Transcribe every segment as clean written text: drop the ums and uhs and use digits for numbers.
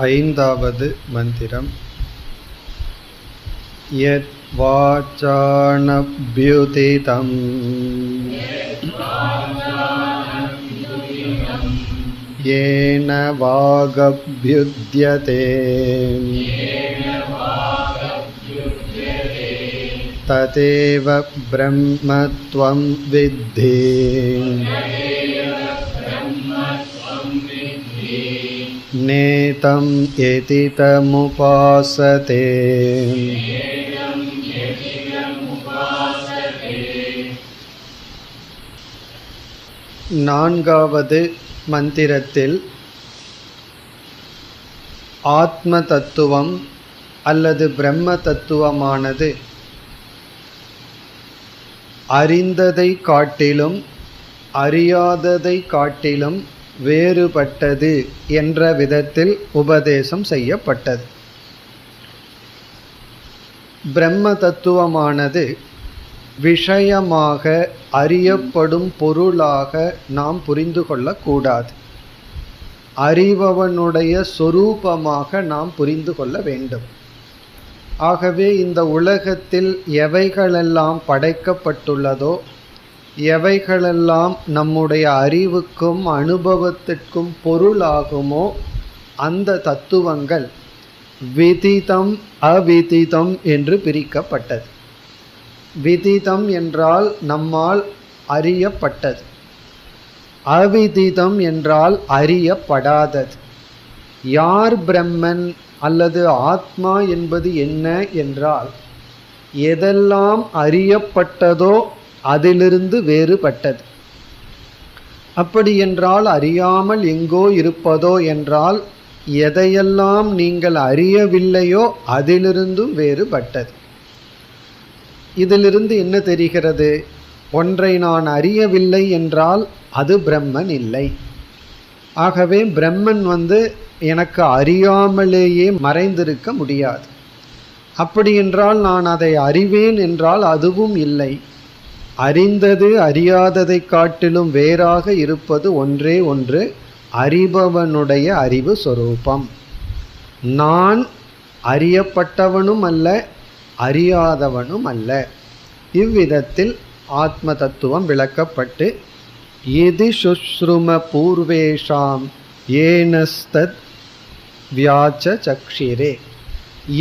ஐந்தாவது மந்திரம். யத் வாசானப்யுதிதம் யேன வாகப்யுத்யதே ததேவ ப்ரஹ்மத்வம் வித்தி நேதம் யதிதமுபாஸதே. நான்காவது மந்திரத்தில் ஆத்ம தத்துவம் அல்லது பிரம்ம தத்துவமானது அறிந்ததை காட்டிலும் அறியாததை காட்டிலும் வேறுபட்டது என்ற விதத்தில் உபதேசம் செய்யப்பட்டது. பிரம்ம தத்துவமானது விஷயமாக அறியப்படும் பொருளாக நாம் புரிந்து கொள்ளக்கூடாது. அறிபவனுடைய சொரூபமாக நாம் புரிந்து கொள்ள வேண்டும். ஆகவே இந்த உலகத்தில் எவைகளெல்லாம் படைக்கப்பட்டுள்ளதோ, எவைகளெல்லாம் நம்முடைய அறிவுக்கும் அனுபவத்திற்கும் பொருளாகுமோ, அந்த தத்துவங்கள் விதிதம் அவிதிதம் என்று பிரிக்கப்பட்டது. விதிதம் என்றால் நம்மால் அறியப்பட்டது, அவிதிதம் என்றால் அறியப்படாதது. யார் பிரம்மன் அல்லது ஆத்மா என்பது என்ன என்றால், எதெல்லாம் அறியப்பட்டதோ அதிலிருந்து வேறுபட்டது. அப்படி என்றால் அறியாமல் எங்கோ இருப்பதோ என்றால், எதையெல்லாம் நீங்கள் அறியவில்லையோ அதிலிருந்தும் வேறுபட்டது. இதிலிருந்து என்ன தெரிகிறது? ஒன்றை நான் அறியவில்லை என்றால் அது பிரம்மன் இல்லை. ஆகவே பிரம்மன் எனக்கு அறியாமலேயே மறைந்திருக்க முடியாது. அப்படி என்றால் நான் அதை அறிவேன் என்றால் அதுவும் இல்லை. அறிந்தது அறியாததை காட்டிலும் வேறாக இருப்பது ஒன்றே ஒன்று, அறிபவனுடைய அறிவு சொரூபம். நான் அறியப்பட்டவனும் அல்ல, அறியாதவனும் அல்ல. இவ்விதத்தில் ஆத்ம தத்துவம் விளக்கப்பட்டு, யதி சுஷ்ரும பூர்வேஷாம் ஏனஸ்தத் வியாச்ச சக்ஷிரே.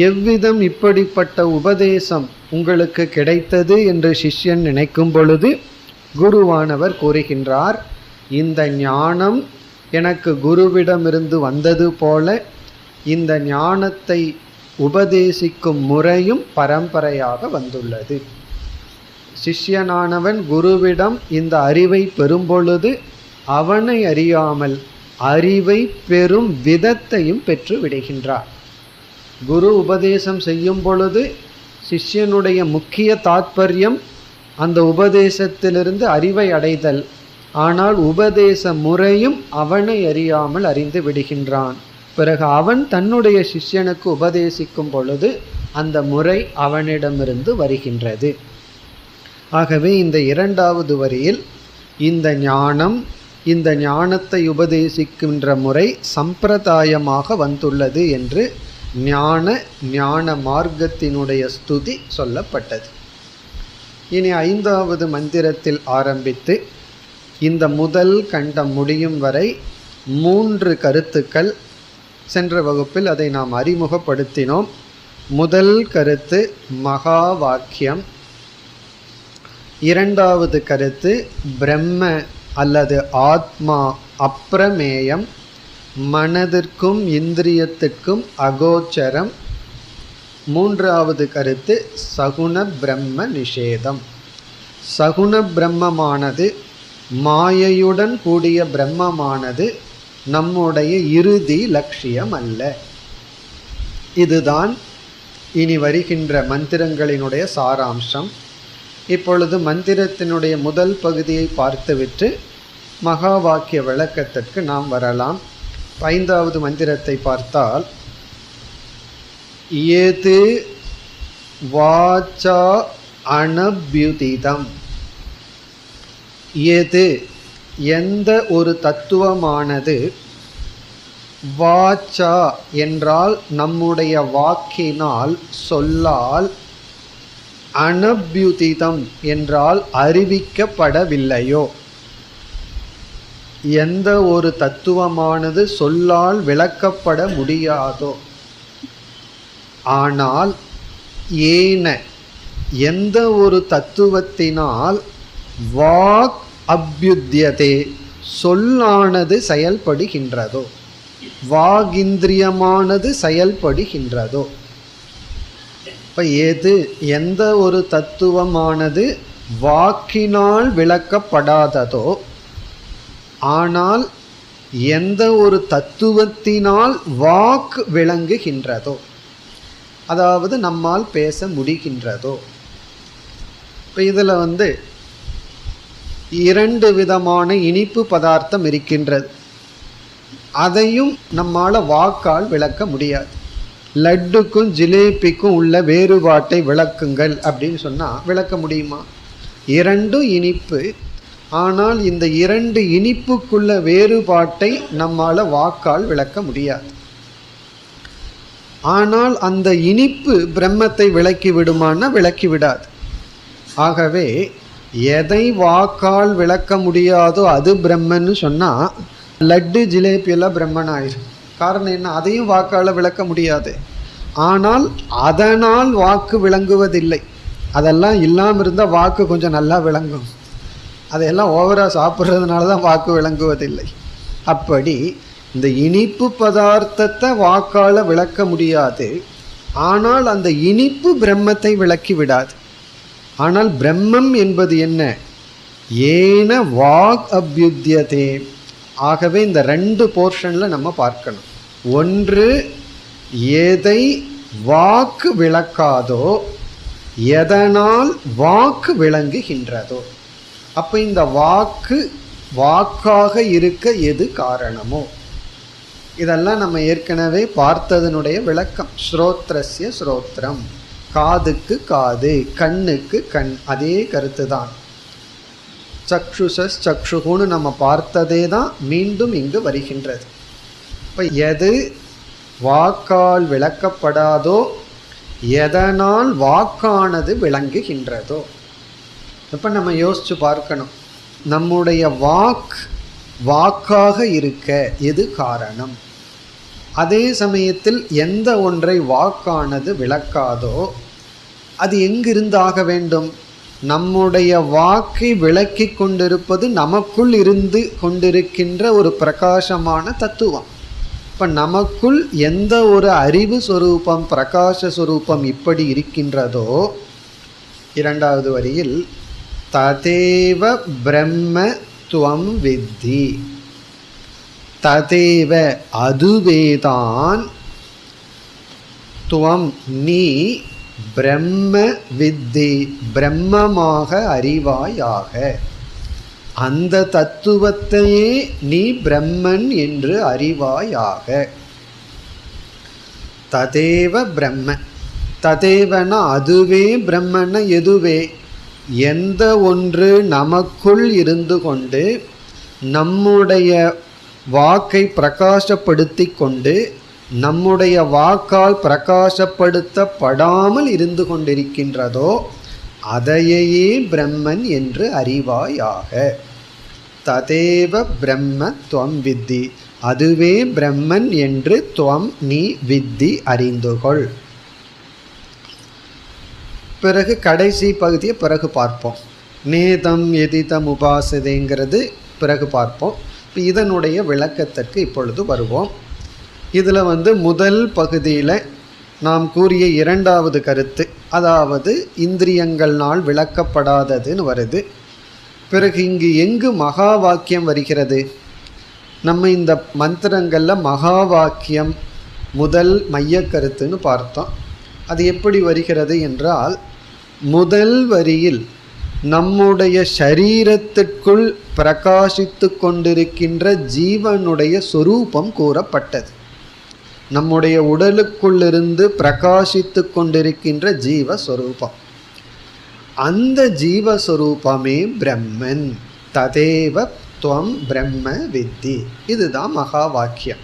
எவ்விதம் இப்படிப்பட்ட உபதேசம் உங்களுக்கு கிடைத்தது என்று சிஷ்யன் நினைக்கும் பொழுது குருவானவர் கூறுகின்றார், இந்த ஞானம் எனக்கு குருவிடமிருந்து வந்தது போல இந்த ஞானத்தை உபதேசிக்கும் முறையும் பரம்பரையாக வந்துள்ளது. சிஷ்யனானவன் குருவிடம் இந்த அறிவை பெறும்பொழுது அவனை அறியாமல் அறிவை பெறும் விதத்தையும் பெற்று விடுகின்றார். குரு உபதேசம் செய்யும் பொழுது சிஷ்யனுடைய முக்கிய தாத்பரியம் அந்த உபதேசத்திலிருந்து அறிவை அடைதல். ஆனால் உபதேச முறையும் அவனை அறியாமல் அறிந்து விடுகின்றான். பிறகு அவன் தன்னுடைய சிஷ்யனுக்கு உபதேசிக்கும் பொழுது அந்த முறை அவனிடமிருந்து வருகின்றது. ஆகவே இந்த இரண்டாவது வரியில் இந்த ஞானம், இந்த ஞானத்தை உபதேசிக்கின்ற முறை சம்பிரதாயமாக வந்துள்ளது என்று ஞான மார்க்கத்தினுடைய ஸ்துதி சொல்லப்பட்டது. இனி ஐந்தாவது மந்திரத்தில் ஆரம்பித்து இந்த முதல் கண்டம் முடியும் வரை 3 கருத்துக்கள். சென்ற வகுப்பில் அதை நாம் அறிமுகப்படுத்தினோம். முதல் கருத்து மகா வாக்கியம், இரண்டாவது கருத்து பிரம்ம அல்லது ஆத்மா அப்பிரமேயம், மனதிற்கும் இந்திரியத்திற்கும் அகோச்சரம். மூன்றாவது கருத்து சகுண பிரம்ம நிஷேதம். சகுண பிரம்மமானது, மாயையுடன் கூடிய பிரம்மமானது நம்முடைய இறுதி லட்சியம் அல்ல. இதுதான் இனி வருகின்ற மந்திரங்களினுடைய சாராம்சம். இப்பொழுது மந்திரத்தினுடைய முதல் பகுதியை பார்த்துவிட்டு மகா வாக்கிய விளக்கத்திற்கு நாம் வரலாம். ஐந்தாவது மந்திரத்தை பார்த்தால், ஏது வாச்சா அனப்யுதிதம். எது, எந்த ஒரு தத்துவமானது வாச்சா என்றால் நம்முடைய வாக்கினால், சொல்லால், அனப்யுதிதம் என்றால் அறிவிக்கப்படவில்லையோ, எந்த ஒரு தத்துவமானது சொல்லால் விளக்கப்பட முடியாதோ, ஆனால் ஏன எந்த ஒரு தத்துவத்தினால் வாக் அப்யுத்யதே சொல்லானது செயல்படுகின்றதோ, வாகிந்திரியமானது செயல்படுகின்றதோ. இப்போ எந்த ஒரு தத்துவமானது வாக்கினால் விளக்கப்படாததோ, ஆனால் எந்த ஒரு தத்துவத்தினால் வாக்கு விளங்குகின்றதோ, அதாவது நம்மால் பேச முடிகின்றதோ. இப்போ இதில் இரண்டு விதமான இனிப்பு பதார்த்தம் இருக்கின்றது. அதையும் நம்மால் வாக்கால் விளக்க முடியாது. லட்டுக்கும் ஜிலேபிக்கும் உள்ள வேறுபாட்டை விளக்குங்கள் அப்படின்னு சொன்னால் விளக்க முடியுமா? இரண்டும் இனிப்பு, ஆனால் இந்த இரண்டு இனிப்புக்குள்ள வேறுபாட்டை நம்மால் வாக்கால் விளக்க முடியாது. ஆனால் அந்த இனிப்பு பிரம்மத்தை விளக்கி விடுமானா விளக்கி விடாது. ஆகவே எதை வாக்கால் விளக்க முடியாதோ அது பிரம்மன்னு சொன்னால் லட்டு ஜிலேபி எல்லாம் பிரம்மன் ஆயிரும். காரணம் என்ன? அதையும் வாக்கால் விளக்க முடியாது. ஆனால் அதனால் வாக்கு விளங்குவதில்லை. அதெல்லாம் இல்லாமல் இருந்தால் வாக்கு கொஞ்சம் நல்லா விளங்கும். அதையெல்லாம் ஓவராக சாப்பிட்றதுனால தான் வாக்கு விளங்குவதில்லை. அப்படி இந்த இனிப்பு பதார்த்தத்தை வாக்கால் விளக்க முடியாது, ஆனால் அந்த இனிப்பு பிரம்மத்தை விளக்கி விடாது. ஆனால் பிரம்மம் என்பது என்ன? ஏன வாக் அப்யுத்யதே. ஆகவே இந்த ரெண்டு போர்ஷனில் நம்ம பார்க்கணும். ஒன்று, எதை வாக்கு விளக்காதோ, எதனால் வாக்கு விளங்குகின்றதோ. அப்போ இந்த வாக்காக இருக்க எது காரணமோ, இதெல்லாம் நம்ம ஏற்கனவே பார்த்ததனுடைய விளக்கம். ஸ்ரோத்ரஸ்ய ஸ்ரோத்ரம், காதுக்கு காது, கண்ணுக்கு கண், அதே கருத்து தான். சக்ஷுஷஸ் சக்ஷுகுன்னு நம்ம பார்த்ததே தான் மீண்டும் இங்கு வருகின்றது. இப்போ எது வாக்கால் விளக்கப்படாதோ, எதனால் வாக்கானது விளங்குகின்றதோ. இப்போ நம்ம யோசிச்சு பார்க்கணும், நம்முடைய வாக்காக இருக்க எது காரணம்? அதே சமயத்தில் எந்த ஒன்றை வாக்கானது விளக்காதோ அது எங்கிருந்தாக வேண்டும்? நம்முடைய வாக்கை விளக்கி கொண்டிருப்பது நமக்குள் இருந்து கொண்டிருக்கின்ற ஒரு பிரகாசமான தத்துவம். இப்போ நமக்குள் எந்த ஒரு அறிவு சொரூபம், பிரகாச சொரூபம் இப்படி இருக்கின்றதோ, இரண்டாவது வரியில் ததேவ பிரம்ம துவம் வித்தி, ததேவ அதுவேதான், துவம் நீ, பிரம்ம வித்தி பிரம்மமாக அறிவாயாக. அந்த தத்துவத்தையே நீ பிரம்மன் என்று அறிவாயாக. ததேவ பிரம்ம, ததேவனா அதுவே, பிரம்மன எதுவே, எந்த ஒன்று நமக்குள் இருந்து கொண்டு நம்முடைய வாக்கை பிரகாசப்படுத்தி கொண்டு நம்முடைய வாக்கால் பிரகாசப்படுத்தப்படாமல் இருந்து கொண்டிருக்கின்றதோ அதையே பிரம்மன் என்று அறிவாயாக. ததேவ பிரம்ம துவம் வித்தி, அதுவே பிரம்மன் என்று துவம் நீ வித்தி அறிந்துகொள். பிறகு கடைசி பகுதியை பிறகு பார்ப்போம். நேதம் எதிதம் உபாசதேங்கிறது பிறகு பார்ப்போம். இதனுடைய விளக்கத்திற்கு இப்பொழுது வருவோம். இதில் முதல் பகுதியில் நாம் கூறிய இரண்டாவது கருத்து, அதாவது இந்திரியங்கள்னால் விளக்கப்படாததுன்னு வருது. பிறகு இங்கு எங்கு மகா வாக்கியம் வருகிறது? நம்ம இந்த மந்திரங்களில் மகா வாக்கியம் முதல் மைய கருத்துன்னு பார்த்தோம். அது எப்படி வருகிறது என்றால், முதல் வரியில் நம்முடைய சரீரத்திற்குள் பிரகாசித்து கொண்டிருக்கின்ற ஜீவனுடைய சொரூபம் கூறப்பட்டது. நம்முடைய உடலுக்குள்ளிருந்து பிரகாசித்து கொண்டிருக்கின்ற ஜீவஸ்வரூபம், அந்த ஜீவஸ்வரூபமே பிரம்மன். ததேவ துவம் பிரம்ம வித்தி, இதுதான் மகா வாக்கியம்.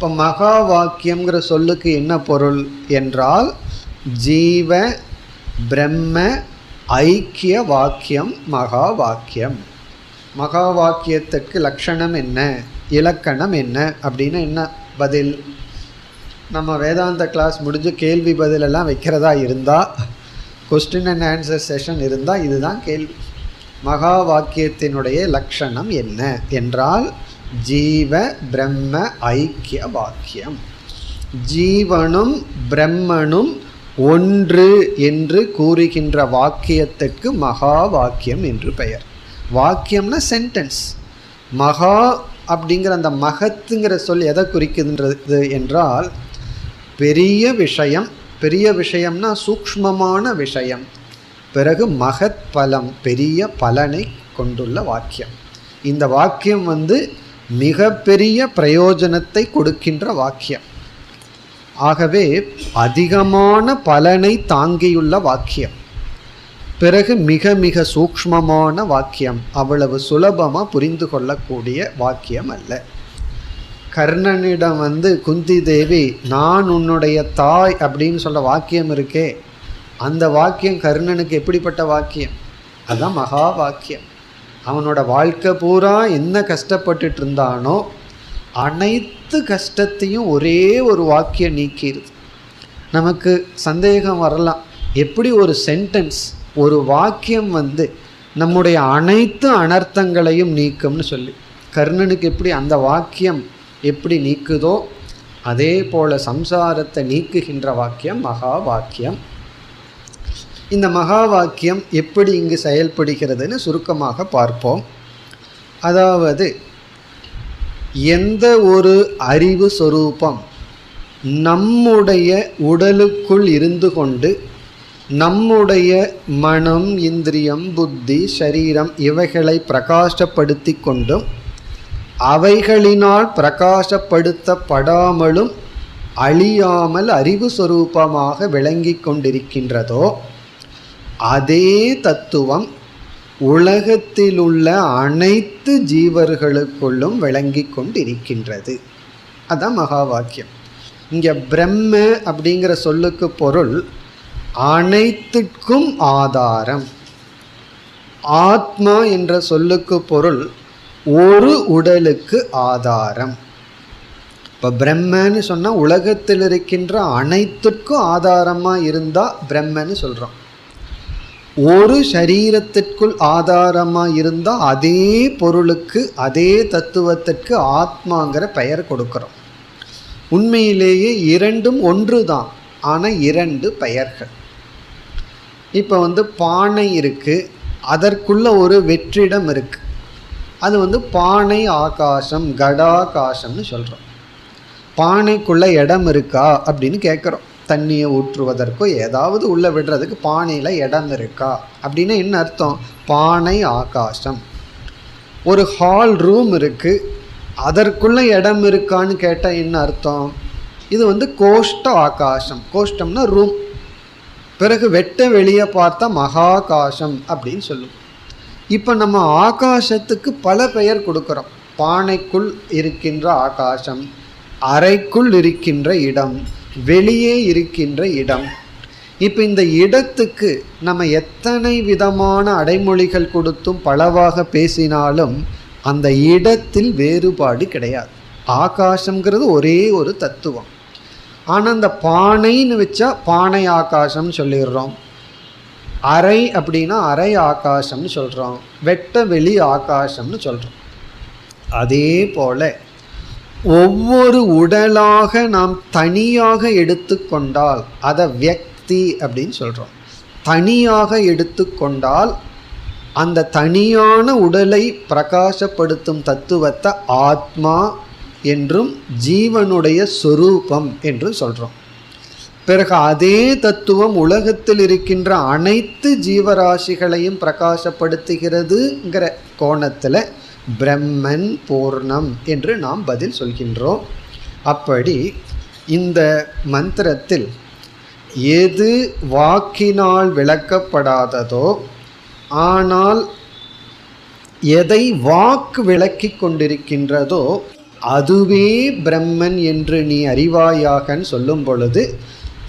இப்போ மகா வாக்கியம்ங்கிற சொல்லுக்கு என்ன பொருள் என்றால் ஜீவ பிரம்ம ஐக்கிய வாக்கியம் மகா வாக்கியம். மகா வாக்கியத்துக்கு லட்சணம் என்ன, இலக்கணம் என்ன அப்படின்னு என்ன பதில்? நம்ம வேதாந்த கிளாஸ் முடிஞ்சு கேள்வி பதிலெல்லாம் வைக்கிறதா இருந்தால், கொஸ்டின் அண்ட் ஆன்சர் செஷன் இருந்தால் இதுதான் கேள்வி. மகா வாக்கியத்தினுடைய லட்சணம் என்ன என்றால் ஜீவ பிரம்ம ஐக்கிய வாக்கியம். ஜீவனும் பிரம்மனும் ஒன்று என்று கூறுகின்ற வாக்கியத்துக்கு மகா வாக்கியம் என்று பெயர். வாக்கியம்னா சென்டென்ஸ். மகா அப்படிங்கிற அந்த மகத்துங்கிற சொல் எதை குறிக்கின்றது என்றால் பெரிய விஷயம். பெரிய விஷயம்னா சூக்ஷ்மமான விஷயம். பிறகு மகத் பலம், பெரிய பலனை கொண்டுள்ள வாக்கியம். இந்த வாக்கியம் மிக பெரிய பிரயோஜனத்தை கொடுக்கின்ற வாக்கியம். ஆகவே அதிகமான பலனை தாங்கியுள்ள வாக்கியம். பிறகு மிக மிக சூக்ஷ்மமான வாக்கியம், அவ்வளவு சுலபமாக புரிந்து கொள்ளக்கூடிய வாக்கியம் அல்ல. கர்ணனிடம் குந்தி தேவி நான் உன்னுடைய தாய் அப்படின்னு சொல்ல வாக்கியம் இருக்கே, அந்த வாக்கியம் கர்ணனுக்கு எப்படிப்பட்ட வாக்கியம்? அதுதான் மகா வாக்கியம். அவனோட வாழ்க்கை பூரா என்ன கஷ்டப்பட்டுட்டு இருந்தானோ அனைத்து கஷ்டத்தையும் ஒரே ஒரு வாக்கியம் நீக்கிடுது. நமக்கு சந்தேகம் வரலாம், எப்படி ஒரு சென்டென்ஸ், ஒரு வாக்கியம் நம்முடைய அனைத்து அனர்த்தங்களையும் நீக்கும்னு சொல்லி. கர்ணனுக்கு எப்படி அந்த வாக்கியம் எப்படி நீக்குதோ அதே போல சம்சாரத்தை நீக்குகின்ற வாக்கியம் மகா வாக்கியம். இந்த மகா வாக்கியம் எப்படி இங்கு செயல்படுகிறதுன்னு சுருக்கமாக பார்ப்போம். அதாவது எந்த ஒரு அறிவு சொரூபம் நம்முடைய உடலுக்குள் இருந்து கொண்டு நம்முடைய மனம், இந்திரியம், புத்தி, சரீரம் இவைகளை பிரகாசப்படுத்தி கொண்டும் அவைகளினால் பிரகாசப்படுத்தப்படாமலும் அழியாமல் அறிவு சொரூபமாக விளங்கி கொண்டிருக்கின்றதோ அதே தத்துவம் உலகத்தில் உள்ள அனைத்து ஜீவர்களுக்குள்ளும் விளங்கி கொண்டிருக்கின்றது. அதான் மகா வாக்கியம். இங்கே பிரம்ம அப்படிங்கிற சொல்லுக்கு பொருள் அனைத்துக்கும் ஆதாரம். ஆத்மா என்ற சொல்லுக்கு பொருள் ஒரு உடலுக்கு ஆதாரம். இப்போ பிரம்மன்னு சொன்னால் உலகத்தில் இருக்கின்ற அனைத்துக்கும் ஆதாரமாக இருந்தால் பிரம்மன்னு சொல்கிறோம். ஒரு சரீரத்திற்குள் ஆதாரமாக இருந்தால் அதே பொருளுக்கு, அதே தத்துவத்திற்கு ஆத்மாங்கிற பெயர் கொடுக்குறோம். உண்மையிலேயே இரண்டும் ஒன்று தான், ஆனால் இரண்டு பெயர்கள். இப்போ பானை இருக்குது, அதற்குள்ள ஒரு வெற்றிடம் இருக்குது. அது பானை ஆகாசம், கடாகாசம்னு சொல்கிறோம். பானைக்குள்ளே இடம் இருக்கா அப்படின்னு கேட்குறோம். தண்ணியை ஊற்றுவதற்கோ ஏதாவது உள்ளே விடுறதுக்கு பானையில் இடம் இருக்கா அப்படின்னு என்ன அர்த்தம்? பானை ஆகாசம். ஒரு ஹால் ரூம் இருக்குது, அதற்குள்ளே இடம் இருக்கான்னு கேட்டால் என்ன அர்த்தம்? இது கோஷ்ட ஆகாசம். கோஷ்டம்னா ரூம். பிறகு வெட்ட வெளியே பார்த்தா மகாகாசம் அப்படின்னு சொல்லுவோம். இப்போ நம்ம ஆகாசத்துக்கு பல பெயர் கொடுக்குறோம். பானைக்குள் இருக்கின்ற ஆகாசம், அறைக்குள் இருக்கின்ற இடம், வெளியே இருக்கின்ற இடம். இப்போ இந்த இடத்துக்கு நம்ம எத்தனை விதமான அடைமொழிகள் கொடுத்தும் பலவாக பேசினாலும் அந்த இடத்தில் வேறுபாடு கிடையாது. ஆகாசங்கிறது ஒரே ஒரு தத்துவம். ஆனால் அந்த பானைன்னு வச்சா பானை ஆகாசம்னு சொல்லிடுறோம். அறை அப்படின்னா அறை ஆகாசம்னு சொல்கிறோம். வெட்ட வெளி ஆகாசம்னு சொல்கிறோம். அதே போல் ஒவ்வொரு உடலாக நாம் தனியாக எடுத்துக்கொண்டால் அதை வியக்தி அப்படின்னு சொல்கிறோம். தனியாக எடுத்துக்கொண்டால் அந்த தனியான உடலை பிரகாசப்படுத்தும் தத்துவத்தை ஆத்மா என்றும் ஜீவனுடைய சொரூபம் என்றும் சொல்கிறோம். பிறகு அதே தத்துவம் உலகத்தில் இருக்கின்ற அனைத்து ஜீவராசிகளையும் பிரகாசப்படுத்துகிறதுங்கிற கோணத்தில் பிரம்மன் பூர்ணம் என்று நாம் பதில் சொல்கின்றோம். அப்படி இந்த மந்திரத்தில் எது வாக்கினால் விளக்கப்படாததோ, ஆனால் எதை வாக்கு விளக்கி கொண்டிருக்கின்றதோ அதுவே பிரம்மன் என்று நீ அறிவாயாகன்னு சொல்லும் பொழுது,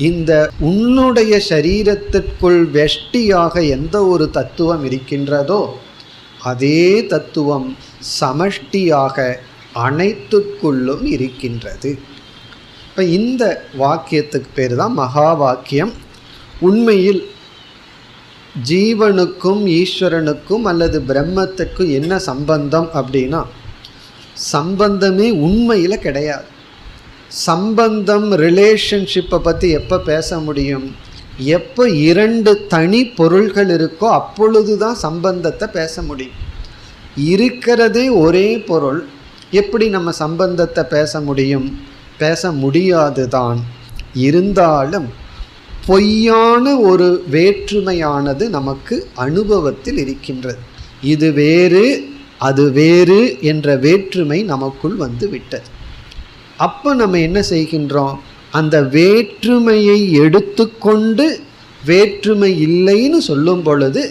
இந்த உன்னுடைய சரீரத்திற்குள் வெஷ்டியாக எந்த ஒரு தத்துவம் இருக்கின்றதோ அதே தத்துவம் சமஷ்டியாக அனைத்துக்குள்ளும் இருக்கின்றது. இப்போ இந்த வாக்கியத்துக்கு பேர் தான் மகா வாக்கியம். உண்மையில் ஜீவனுக்கும் ஈஸ்வரனுக்கும் அல்லது பிரம்மத்துக்கும் என்ன சம்பந்தம் அப்படின்னா, சம்பந்தமே உண்மையில் கிடையாது. சம்பந்தம், ரிலேஷன்ஷிப்பை பற்றி எப்போ பேச முடியும்? எப்போ இரண்டு தனி பொருள்கள் இருக்கோ அப்பொழுது தான் சம்பந்தத்தை பேச முடியும். இருக்கிறதே ஒரே பொருள், எப்படி நம்ம சம்பந்தத்தை பேச முடியும்? பேச முடியாது தான். இருந்தாலும் பொய்யான ஒரு வேற்றுமையானது நமக்கு அனுபவத்தில் இருக்கின்றது. இது வேறு அது வேறு என்ற வேற்றுமை நமக்குள் வந்து விட்டது. அப்போ நம்ம என்ன செய்கின்றோம்? அந்த வேற்றுமையை எடுத்துக்கொண்டு வேற்றுமை இல்லைன்னு சொல்லும் பொழுது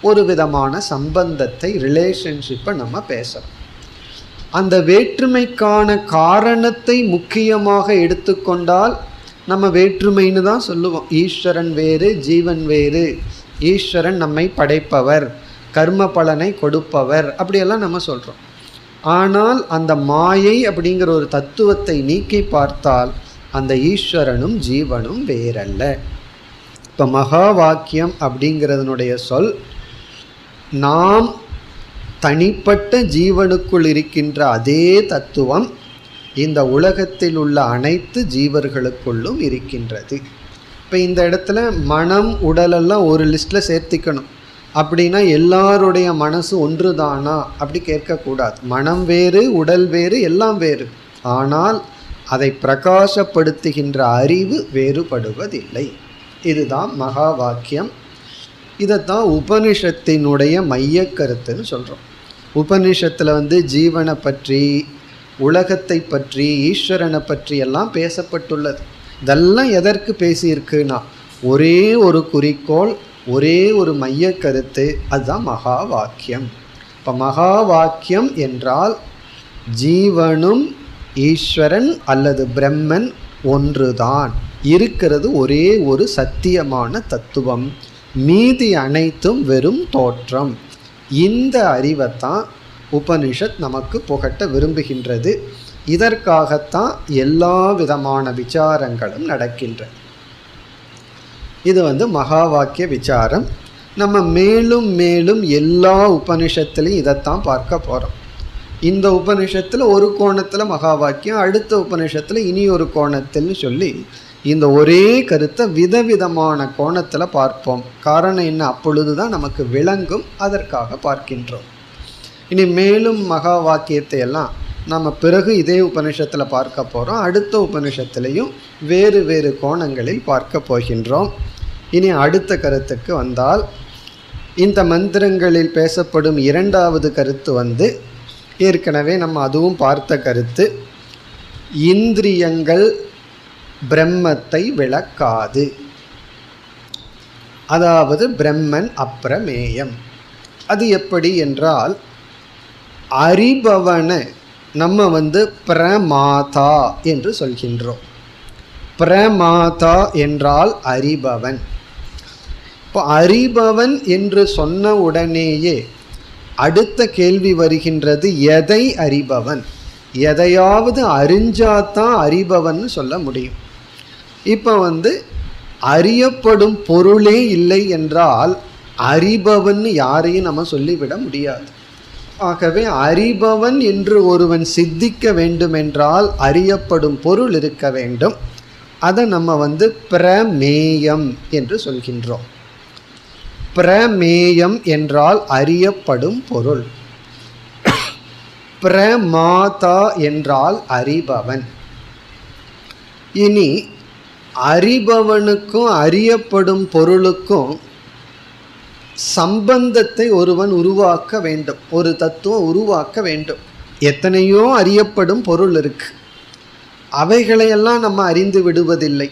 ஒரு விதமான சம்பந்தத்தை, ரிலேஷன்ஷிப்பை நம்ம பேசுகிறோம். அந்த வேற்றுமைக்கான காரணத்தை முக்கியமாக எடுத்துக்கொண்டால் நம்ம வேற்றுமைன்னு தான் சொல்லுவோம். ஈஸ்வரன் வேறு, ஜீவன் வேறு. ஈஸ்வரன் நம்மை படைப்பவர், கர்ம பலனை கொடுப்பவர், அப்படியெல்லாம் நம்ம சொல்கிறோம். ஆனால் அந்த மாயை அப்படிங்கிற ஒரு தத்துவத்தை நீக்கி பார்த்தால் அந்த ஈஸ்வரனும் ஜீவனும் வேறல்ல. இப்போ மகா வாக்கியம் அப்படிங்கிறதுனுடைய சொல், நாம் தனிப்பட்ட ஜீவனுக்குள் இருக்கின்ற அதே தத்துவம் இந்த உலகத்தில் உள்ள அனைத்து ஜீவர்களுக்குள்ளும் இருக்கின்றது. இப்போ இந்த இடத்துல மனம் உடலெல்லாம் ஒரு லிஸ்ட்டில் சேர்த்திக்கணும். அப்படின்னா எல்லாருடைய மனசு ஒன்று தானா அப்படி கேட்கக்கூடாது. மனம் வேறு, உடல் வேறு, எல்லாம் வேறு. ஆனால் அதை பிரகாசப்படுத்துகின்ற அறிவு வேறுபடுவதில்லை. இதுதான் மகா வாக்கியம். இதைத்தான் உபனிஷத்தினுடைய மைய கருத்துன்னு சொல்கிறோம். உபனிஷத்தில் ஜீவனை பற்றி, உலகத்தை பற்றி, ஈஸ்வரனை பற்றி எல்லாம் பேசப்பட்டுள்ளது. இதெல்லாம் எதற்கு பேசியிருக்குன்னா ஒரே ஒரு குறிக்கோள், ஒரே ஒரு மைய கருத்து, அதுதான் மகா வாக்கியம். இப்போ மகா வாக்கியம் என்றால் ஜீவனும் ஈஸ்வரன் அல்லது பிரம்மன் ஒன்றுதான், இருக்கிறது ஒரே ஒரு சத்தியமான தத்துவம், மீதி அனைத்தும் வெறும் தோற்றம். இந்த அறிவைத்தான் உபனிஷத் நமக்கு புகட்ட விரும்புகின்றது. இதற்காகத்தான் எல்லா விதமான விசாரங்களும் நடக்கின்றது. இது மகா வாக்கிய விசாரம். நம்ம மேலும் மேலும் எல்லா உபனிஷத்துலையும் இதைத்தான் பார்க்க போகிறோம். இந்த உபனிஷத்தில் ஒரு கோணத்தில் மகா வாக்கியம், அடுத்த உபனிஷத்தில் இனி ஒரு கோணத்தில்னு சொல்லி இந்த ஒரே கருத்தை விதவிதமான கோணத்தில் பார்ப்போம். காரணம் என்ன? அப்பொழுது தான் நமக்கு விளங்கும். அதற்காக பார்க்கின்றோம். இனி மேலும் மகா வாக்கியத்தை எல்லாம் நம்ம பிறகு இதே உபனிஷத்தில் பார்க்க போகிறோம். அடுத்த உபனிஷத்துலேயும் வேறு வேறு கோணங்களில் பார்க்க போகின்றோம். இனி அடுத்த கருத்துக்கு வந்தால், இந்த மந்திரங்களில் பேசப்படும் இரண்டாவது கருத்து ஏற்கனவே நம்ம அதுவும் பார்த்த கருத்து. இந்திரியங்கள் பிரம்மத்தை விளக்காது, அதாவது பிரம்மன் அப்பிரமேயம். அது எப்படி என்றால், அறிபவனை நம்ம பிரமாதா என்று சொல்கின்றோம். பிரமாதா என்றால் அறிபவன். இப்போ அறிபவன் என்று சொன்ன உடனேயே அடுத்த கேள்வி வருகின்றது, எதை அறிபவன்? எதையாவது அறிஞ்சாதான் அறிபவன் சொல்ல முடியும். இப்போ அறியப்படும் பொருளே இல்லை என்றால் அறிபவன் யாரையும் நம்ம சொல்லிவிட முடியாது. ஆகவே அறிபவன் என்று ஒருவன் சித்திக்க வேண்டுமென்றால் அறியப்படும் பொருள் இருக்க வேண்டும். அதை நம்ம பிரமேயம் என்று சொல்கின்றோம். பிரமேயம் என்றால் அறியப்படும் பொருள். பிரமாதா என்றால் அறிபவன். இனி அறிபவனுக்கும் அறியப்படும் பொருளுக்கும் சம்பந்தத்தை ஒருவன் உருவாக்க வேண்டும், ஒரு தத்துவம் உருவாக்க வேண்டும். எத்தனையோ அறியப்படும் பொருள் இருக்கு, அவைகளையெல்லாம் நம்ம அறிந்து விடுவதில்லை.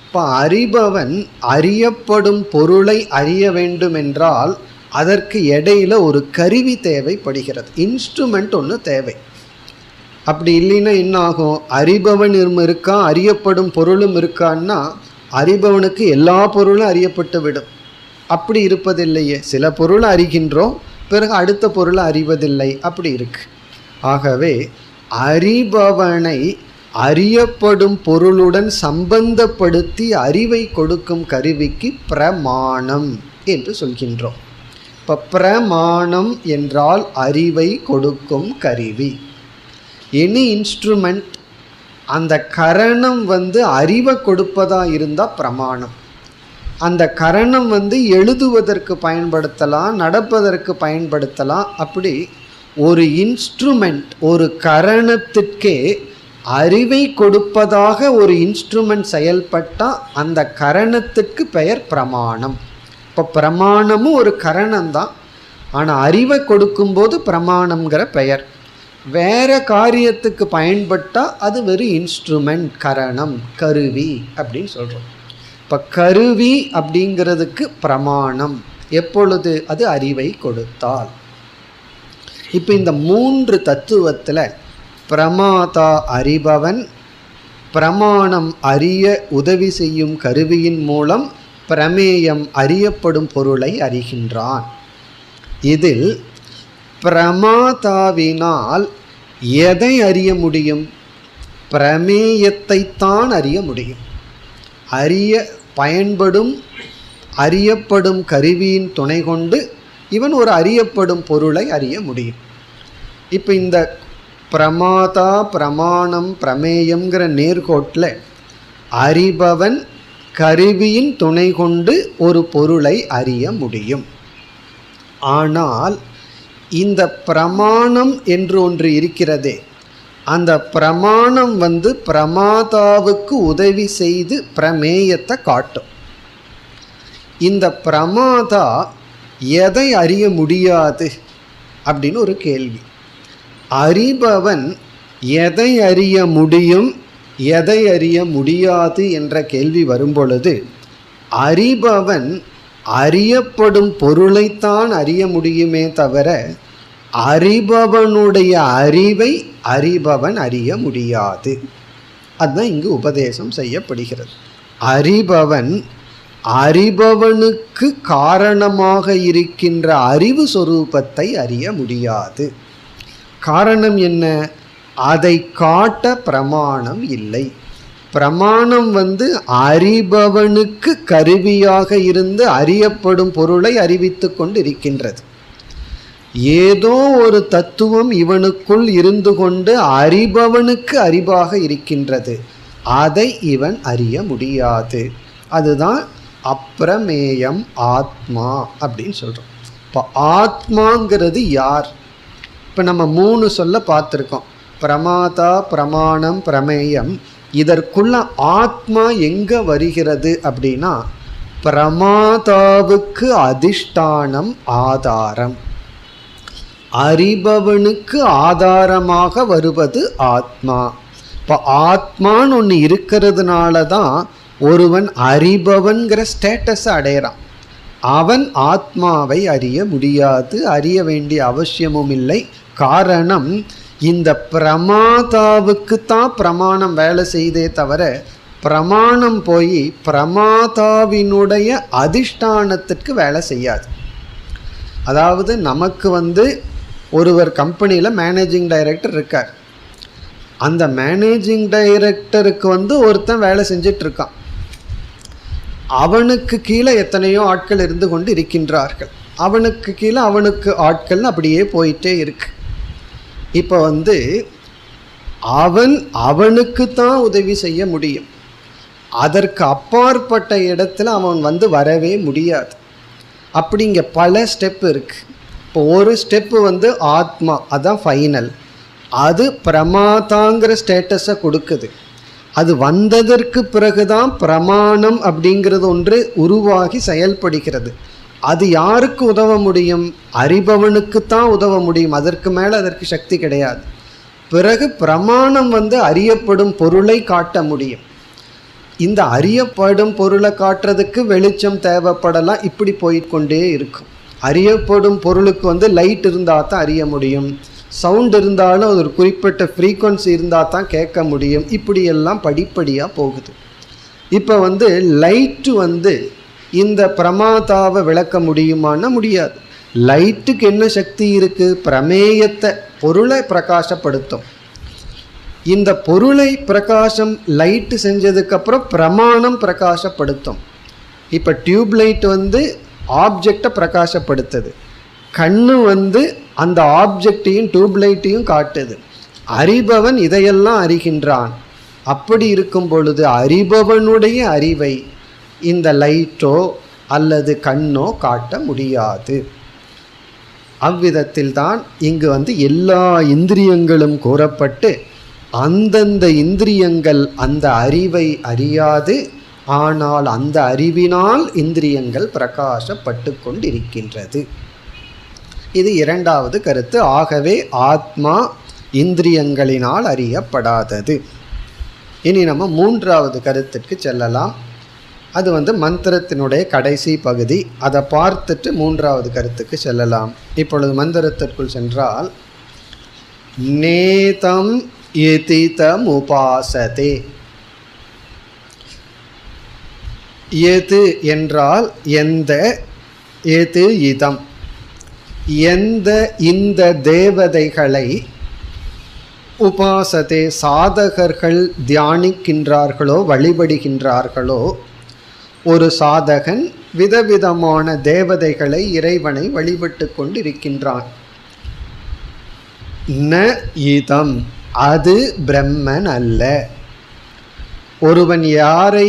இப்போ அறிபவன் அறியப்படும் பொருளை அறிய வேண்டும் என்றால் அதற்கு இடையில ஒரு கருவி தேவைப்படுகிறது, இன்ஸ்ட்ருமெண்ட் ஒன்று தேவை. அப்படி இல்லைன்னா என்ன ஆகும்? அறிபவன் இருக்கா, அறியப்படும் பொருளும் இருக்கான்னா அறிபவனுக்கு எல்லா பொருளும் அறியப்பட்டு விடும். அப்படி இருப்பதில்லையே. சில பொருளை அறிகின்றோம், பிறகு அடுத்த பொருளை அறிவதில்லை, அப்படி இருக்கு. ஆகவே அறிபவனை அறியப்படும் பொருளுடன் சம்பந்தப்படுத்தி அறிவை கொடுக்கும் கருவிக்கு பிரமாணம் என்று சொல்கின்றோம். இப்போ பிரமாணம் என்றால் அறிவை கொடுக்கும் கருவி. எனி இன்ஸ்ட்ருமெண்ட், அந்த கரணம் அறிவை கொடுப்பதா இருந்தால் பிரமாணம். அந்த கரணம் எழுதுவதற்கு பயன்படுத்தலாம், நடப்பதற்கு பயன்படுத்தலாம். அப்படி ஒரு இன்ஸ்ட்ருமெண்ட், ஒரு கரணத்திற்கே அறிவை கொடுப்பதாக ஒரு இன்ஸ்ட்ருமெண்ட் செயல்பட்டால் அந்த கரணத்துக்கு பெயர் பிரமாணம். இப்போ பிரமாணமும் ஒரு கரணம்தான், ஆனால் அறிவை கொடுக்கும்போது பிரமாணம்ங்கிற பெயர். வேற காரியத்துக்கு பயன்பட்டால் அது வெறும் இன்ஸ்ட்ருமெண்ட், கரணம், கருவி அப்படின்னு சொல்கிறோம். இப்போ கருவி அப்படிங்கிறதுக்கு பிரமாணம் எப்பொழுது? அது அறிவை கொடுத்தால். இப்போ இந்த 3 தத்துவத்தில் பிரமாதா அறிபவன், பிரமாணம் அறிய உதவி செய்யும் கருவியின் மூலம் பிரமேயம் அறியப்படும் பொருளை அறிகின்றான். இதில் பிரமாதாவினால் எதை அறிய முடியும்? பிரமேயத்தைத்தான் அறிய முடியும். அறியப்படும் கருவியின் துணை கொண்டு இவன் ஒரு அறியப்படும் பொருளை அறிய முடியும். இப்போ இந்த பிரமாதா, பிரமாணம், பிரமேயம்ங்கிற நேர்கோட்டில் அறிபவன் கருவியின் துணை கொண்டு ஒரு பொருளை அறிய முடியும். ஆனால் இந்த பிரமாணம் என்று ஒன்று இருக்கிறதே, அந்த பிரமாணம் பிரமாதாவுக்கு உதவி செய்து பிரமேயத்தை காட்டும். இந்த பிரமாதா எதை அறிய முடியாது அப்படின்னு ஒரு கேள்வி. அறிபவன் எதை அறிய முடியும், எதை அறிய முடியாது என்ற கேள்வி வரும்பொழுது அறிபவன் அறியப்படும் பொருளைத்தான் அறிய முடியுமே தவிர அறிபவனுடைய அறிவை அறிபவன் அறிய முடியாது. அதுதான் இங்கு உபதேசம் செய்யப்படுகிறது. அறிபவன் அறிபவனுக்கு காரணமாக இருக்கின்ற அறிவு சொரூபத்தை அறிய முடியாது. காரணம் என்ன? அதை காட்ட பிரமாணம் இல்லை. பிரமாணம் அறிபவனுக்கு கருவியாக இருந்து அறியப்படும் பொருளை அறிவித்து கொண்டு இருக்கின்றது. ஏதோ ஒரு தத்துவம் இவனுக்குள் இருந்து கொண்டு அறிபவனுக்கு அறிவாக இருக்கின்றது. அதை இவன் அறிய முடியாது. அதுதான் அப்பிரமேயம், ஆத்மா அப்படின்னு சொல்கிறோம். இப்போ ஆத்மாங்கிறது யார்? இப்போ நம்ம 3 சொல்ல பார்த்துருக்கோம். பிரமாதா, பிரமாணம், பிரமேயம். இதற்குள்ள ஆத்மா எங்கே வருகிறது அப்படின்னா பிரமாதாவுக்கு அதிஷ்டானம், ஆதாரம். அறிபவனுக்கு ஆதாரமாக வருவது ஆத்மா. இப்போ ஆத்மான்னு ஒன்று இருக்கிறதுனால தான் ஒருவன் அறிபவன்கிற ஸ்டேட்டஸை அடையிறான். அவன் ஆத்மாவை அறிய முடியாது, அறிய வேண்டிய அவசியமும் இல்லை. காரணம், இந்த பிரமாதாவுக்கு தான் பிரமாணம் வேலை செய்தே தவிர பிரமாணம் போய் பிரமாதாவினுடைய அதிஷ்டானத்திற்கு வேலை செய்யாது. அதாவது நமக்கு ஒருவர் கம்பெனியில் மேனேஜிங் டைரக்டர் இருக்கார். அந்த மேனேஜிங் டைரக்டருக்கு ஒருத்தன் வேலை செஞ்சிட்ருக்கான். அவனுக்கு கீழே எத்தனையோ ஆட்கள் இருந்து கொண்டு இருக்கின்றார்கள். அவனுக்கு கீழே அவனுக்கு ஆட்கள் அப்படியே போயிட்டே இருக்கு. இப்போ அவனுக்கு தான் உதவி செய்ய முடியும். அதற்கு அப்பாற்பட்ட இடத்துல அவன் வரவே முடியாது. அப்படிங்க பல ஸ்டெப் இருக்குது. இப்போ ஒரு ஸ்டெப்பு ஆத்மா, அதுதான் ஃபைனல். அது பிரமாதாங்கிற ஸ்டேட்டஸை கொடுக்குது. அது வந்ததற்கு பிறகுதான் பிரமாணம் அப்படிங்கிறது ஒன்று உருவாகி செயல்படுகிறது. அது யாருக்கு உதவ முடியும்? அறிபவனுக்கு தான் உதவ முடியும். அதற்கு மேலே அதற்கு சக்தி கிடையாது. பிறகு பிரமாணம் அறியப்படும் பொருளை காட்ட முடியும். இந்த அறியப்படும் பொருளை காட்டுறதுக்கு வெளிச்சம் தேவைப்படலாம். இப்படி போய்கொண்டே இருக்கும். அறியப்படும் பொருளுக்கு லைட் இருந்தால் தான் அறிய முடியும். சவுண்ட் இருந்தாலும் அது ஒரு குறிப்பிட்ட ஃப்ரீக்வன்சி இருந்தால் தான் கேட்க முடியும். இப்படியெல்லாம் படிப்படியாக போகுது. இப்போ லைட்டு இந்த பிரமாதாவை விளக்க முடியுமான்னா முடியாது. லைட்டுக்கு என்ன சக்தி இருக்குது? பிரமேயத்தை, பொருளை பிரகாசப்படுத்தும். இந்த பொருளை பிரகாசம் லைட்டு செஞ்சதுக்கப்புறம் பிரமாணம் பிரகாசப்படுத்தும். இப்போ டியூப் லைட் ஆப்ஜெக்டை பிரகாசப்படுத்துது. கண்ணு அந்த ஆப்ஜெக்டையும் டியூப் லைட்டையும் காட்டுது. அறிபவன் இதையெல்லாம் அறிகின்றான். அப்படி இருக்கும் பொழுது அறிபவனுடைய அறிவை இந்த லைட்டோ அல்லது கண்ணோ காட்ட முடியாது. அவ்விதத்தில் தான் இங்கு எல்லா இந்திரியங்களும் கூறப்பட்டு அந்தந்த இந்திரியங்கள் அந்த அறிவை அறியாது, ஆனால் அந்த அறிவினால் இந்திரியங்கள் பிரகாசப்பட்டு கொண்டிருக்கின்றது. இது இரண்டாவது கருத்து. ஆகவே ஆத்மா இந்திரியங்களினால் அறியப்படாதது. இனி நம்ம மூன்றாவது கருத்துக்கு செல்லலாம். அது மந்திரத்தினுடைய கடைசி பகுதி. அதை பார்த்துட்டு மூன்றாவது கருத்துக்கு செல்லலாம். இப்பொழுது மந்திரத்திற்குள் சென்றால், நேதம் யதிதம் உபாசதே. எது என்றால் எந்த, எது இதம், எந்த இந்த தேவதைகளை உபாசதே சாதகர்கள் தியானிக்கின்றார்களோ வழிபடுகின்றார்களோ. ஒரு சாதகன் விதவிதமான தேவதைகளை, இறைவனை வழிபட்டு கொண்டிருக்கின்றான். ந இதம், அது பிரம்மன் அல்ல. ஒருவன் யாரை,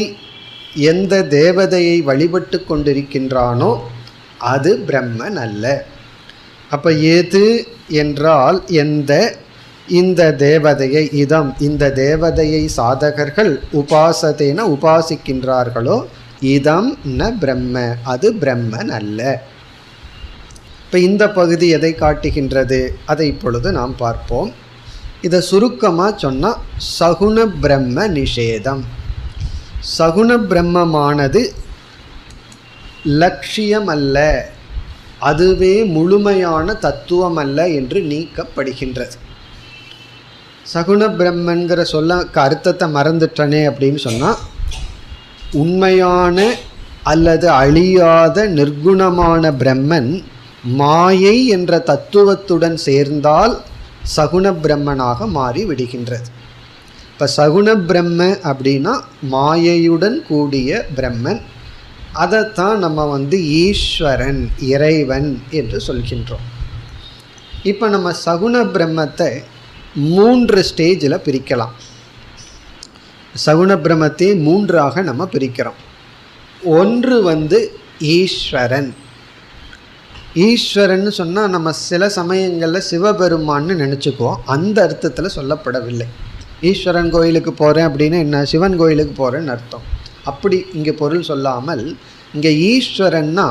எந்த தேவதையை வழிபட்டு கொண்டிருக்கின்றானோ அது பிரம்மன் அல்ல. அப்போ எது என்றால் எந்த, இந்த தேவதையை, இதம் இந்த தேவதையை சாதகர்கள் உபாசதேன உபாசிக்கின்றார்களோ, இதம் ந பிரம்ம, அது பிரம்மன் அல்ல. இப்போ இந்த பகுதி எதை காட்டுகின்றது அதை இப்பொழுது நாம் பார்ப்போம். இதை சுருக்கமாக சொன்னால் சகுண பிரம்ம நிஷேதம். சகுண பிரம்மமானது லட்சியம் அல்ல, அதுவே முழுமையான தத்துவம் அல்ல என்று நீக்கப்படுகின்றது. சகுண பிரம்மன்கிற சொல்ல அர்த்தத்தை மறந்துட்டனே அப்படின்னு சொன்னால், உண்மையான அல்லது அழியாத நிர்குணமான பிரம்மன் மாயை என்ற தத்துவத்துடன் சேர்ந்தால் சகுண பிரம்மனாக மாறி விடுகின்றது. இப்போ சகுண பிரம்ம அப்படின்னா மாயையுடன் கூடிய பிரம்மன். அதைத்தான் நம்ம ஈஸ்வரன், இறைவன் என்று சொல்கின்றோம். இப்போ நம்ம சகுண பிரம்மத்தை 3 ஸ்டேஜில் பிரிக்கலாம். சகுண பிரம்மத்தை 3ஆக நம்ம பிரிக்கிறோம். ஒன்று ஈஸ்வரன். ஈஸ்வரன் சொன்னால் நம்ம சில சமயங்களில் சிவபெருமான்னு நினச்சிக்குவோம். அந்த அர்த்தத்தில் சொல்லப்படவில்லை. ஈஸ்வரன் கோயிலுக்கு போகிறேன் அப்படின்னு என்ன, சிவன் கோயிலுக்கு போகிறேன்னு அர்த்தம். அப்படி இங்கே பொருள் சொல்லாமல், இங்கே ஈஸ்வரன்னா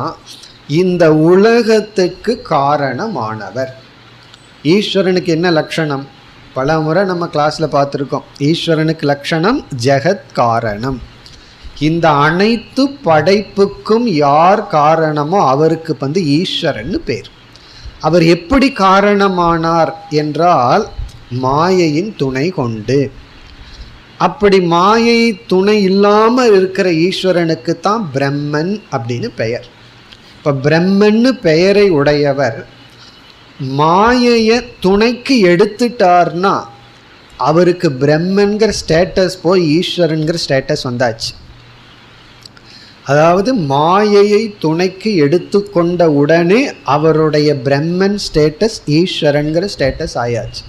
இந்த உலகத்துக்கு காரணமானவர். ஈஸ்வரனுக்கு என்ன லட்சணம்? பல முறை நம்ம கிளாஸில் பார்த்துருக்கோம். ஈஸ்வரனுக்கு லட்சணம் ஜெகத் காரணம். இந்த அனைத்து படைப்புக்கும் யார் காரணமோ அவருக்கு ஈஸ்வரன்னு பேர். அவர் எப்படி காரணமானார் என்றால் மாயையின் துணை கொண்டு. அப்படி மாயை துணை இல்லாமல் இருக்கிற ஈஸ்வரனுக்கு தான் பிரம்மன் அப்படின்னு பெயர். இப்போ பிரம்மன்னு பெயரை உடையவர் மாயையை துணைக்கு எடுத்துட்டார்னா அவருக்கு பிரம்மன்கிற ஸ்டேட்டஸ் போய் ஈஸ்வரன்கிற ஸ்டேட்டஸ் வந்தாச்சு. அதாவது மாயையை துணைக்கு எடுத்துக்கொண்ட உடனே அவருடைய பிரம்மன் ஸ்டேட்டஸ் ஈஸ்வரன்கிற ஸ்டேட்டஸ் ஆயாச்சு.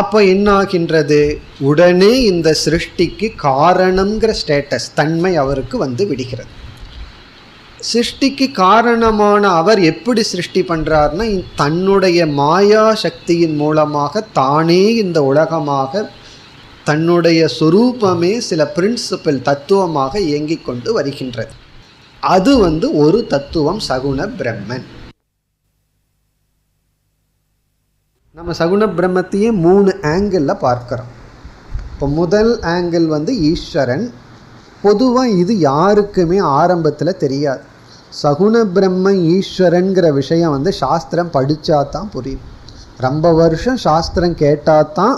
அப்போ என்ன ஆகின்றது? உடனே இந்த சிருஷ்டிக்கு காரணம்ங்கிற ஸ்டேட்டஸ் தன்மை அவருக்கு விடுகிறது. சிருஷ்டிக்கு காரணமான அவர் எப்படி சிருஷ்டி பண்ணுறாருன்னா, தன்னுடைய மாயா சக்தியின் மூலமாக தானே இந்த உலகமாக தன்னுடைய சொரூபமே சில பிரின்சிபல் தத்துவமாக இயங்கிக் கொண்டு வருகின்றது. அது ஒரு தத்துவம் சகுண பிரம்மன். நம்ம சகுண பிரம்மத்தையே 3 ஆங்கிளில் பார்க்குறோம். இப்போ முதல் ஆங்கிள் ஈஸ்வரன். பொதுவாக இது யாருக்குமே ஆரம்பத்தில் தெரியாது. சகுண பிரம்ம ஈஸ்வரன்கிற விஷயம் வந்து சாஸ்திரம் படித்தா தான் புரியும். ரொம்ப வருஷம் சாஸ்திரம் கேட்டால் தான்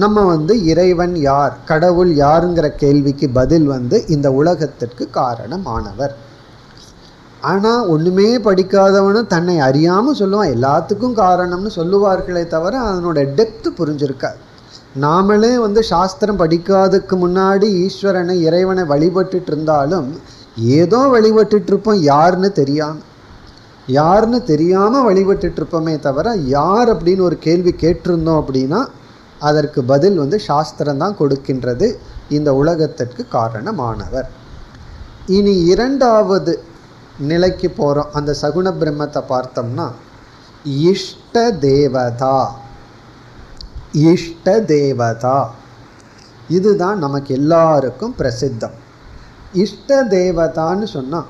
நம்ம வந்து இறைவன் யார், கடவுள் யாருங்கிற கேள்விக்கு பதில் வந்து இந்த உலகத்திற்கு காரணமானவர். ஆனால் ஒன்றுமே படிக்காதவனும் தன்னை அறியாமல் சொல்லுவான் எல்லாத்துக்கும் காரணம்னு சொல்லுவார்களே தவிர அதனோட டெப்த்து புரிஞ்சிருக்காது. நாமளே வந்து சாஸ்திரம் படிக்காததுக்கு முன்னாடி ஈஸ்வரனை இறைவனை வழிபட்டுட்டு இருந்தாலும் ஏதோ வழிபட்டுட்டு இருப்போம், யாருன்னு தெரியாமல் வழிபட்டுட்டு இருப்போமே தவிர யார் அப்படின்னு ஒரு கேள்வி கேட்டிருந்தோம் அப்படின்னா அதற்கு பதில் வந்து சாஸ்திரம் தான் கொடுக்கின்றது, இந்த உலகத்திற்கு காரணமானவர். இனி இரண்டாவது நிலைக்கு போகிறோம். அந்த சகுண பிரம்மத்தை பார்த்தோம்னா இஷ்ட தேவதா. இஷ்ட தேவதா இதுதான் நமக்கு எல்லாருக்கும் பிரசித்தம். இஷ்ட தேவதான்னு சொன்னால்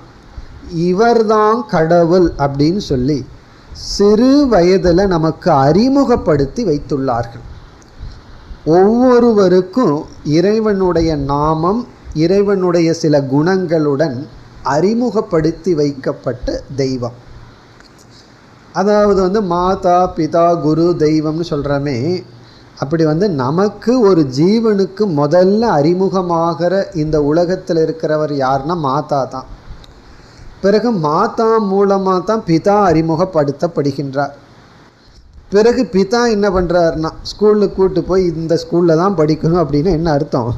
இவர்தான் கடவுள் அப்படின்னு சொல்லி சிறு வயதில் நமக்கு அறிமுகப்படுத்தி வைத்துள்ளார்கள். ஒவ்வொருவருக்கும் இறைவனுடைய நாமம், இறைவனுடைய சில குணங்களுடன் அறிமுகப்படுத்தி வைக்கப்பட்ட தெய்வம். அதாவது வந்து மாதா பிதா குரு தெய்வம்னு சொல்கிறோமே, அப்படி வந்து நமக்கு ஒரு ஜீவனுக்கு முதல்ல அறிமுகமாகிற இந்த உலகத்தில் இருக்கிறவர் யாருன்னா மாதா தான். பிறகு மாதா மூலமாக தான் பிதா அறிமுகப்படுத்தப்படுகின்றார். பிறகு பிதா என்ன பண்ணுறாருன்னா ஸ்கூலுக்கு கூட்டு போய் இந்த ஸ்கூலில் தான் படிக்கணும் அப்படின்னு என்ன அர்த்தம்,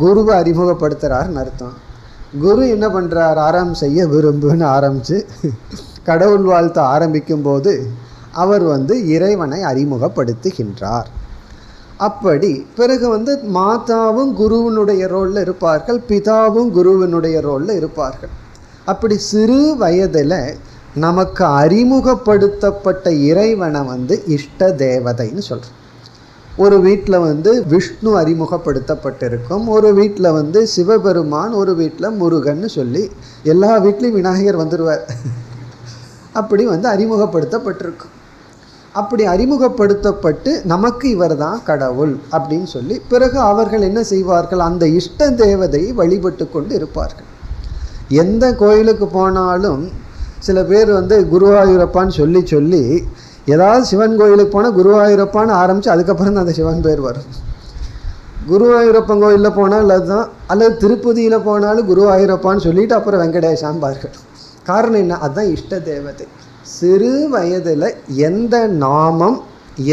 குருவை அறிமுகப்படுத்துகிறாருன்னு அர்த்தம். குரு என்ன பண்ணுறார், ஆரம் செய்ய விரும்புன்னு ஆரம்பித்து கடவுள் வாழ்த்த ஆரம்பிக்கும்போது அவர் வந்து இறைவனை அறிமுகப்படுத்துகின்றார். அப்படி பிறகு வந்து மாதாவும் குருவினுடைய ரோலில் இருப்பார்கள், பிதாவும் குருவினுடைய ரோலில் இருப்பார்கள். அப்படி சிறு வயதில் நமக்கு அறிமுகப்படுத்தப்பட்ட இறைவனை வந்து இஷ்ட தேவதைன்னு சொல்கிறோம். ஒரு வீட்டில் வந்து விஷ்ணு அறிமுகப்படுத்தப்பட்டிருக்கும், ஒரு வீட்டில் வந்து சிவபெருமான், ஒரு வீட்டில் முருகன்னு சொல்லி எல்லா வீட்லேயும் விநாயகர் வந்துடுவார். அப்படி வந்து அறிமுகப்படுத்தப்பட்டிருக்கும். அப்படி அறிமுகப்படுத்தப்பட்டு நமக்கு இவர் தான் கடவுள் அப்படின்னு சொல்லி பிறகு அவர்கள் என்ன செய்வார்கள், அந்த இஷ்ட தேவதையை வழிபட்டு கொண்டு இருப்பார்கள். எந்த கோயிலுக்கு போனாலும் சில பேர் வந்து குருவாயூரப்பான்னு சொல்லி சொல்லி ஏதாவது சிவன் கோயிலுக்கு போனால் குருவாயூரப்பான்னு ஆரம்பித்து அதுக்கப்புறம் தான் அந்த சிவன் பேர் வரும். குருவாயூரப்பன் கோயிலில் போனால் அதுதான், அல்லது திருப்பதியில் போனாலும் குருவாயூரப்பான்னு சொல்லிட்டு அப்புறம் வெங்கடேஷான் பார்கள். காரணம் என்ன, அதுதான் இஷ்ட தேவதை. சிறு வயதில் எந்த நாமம்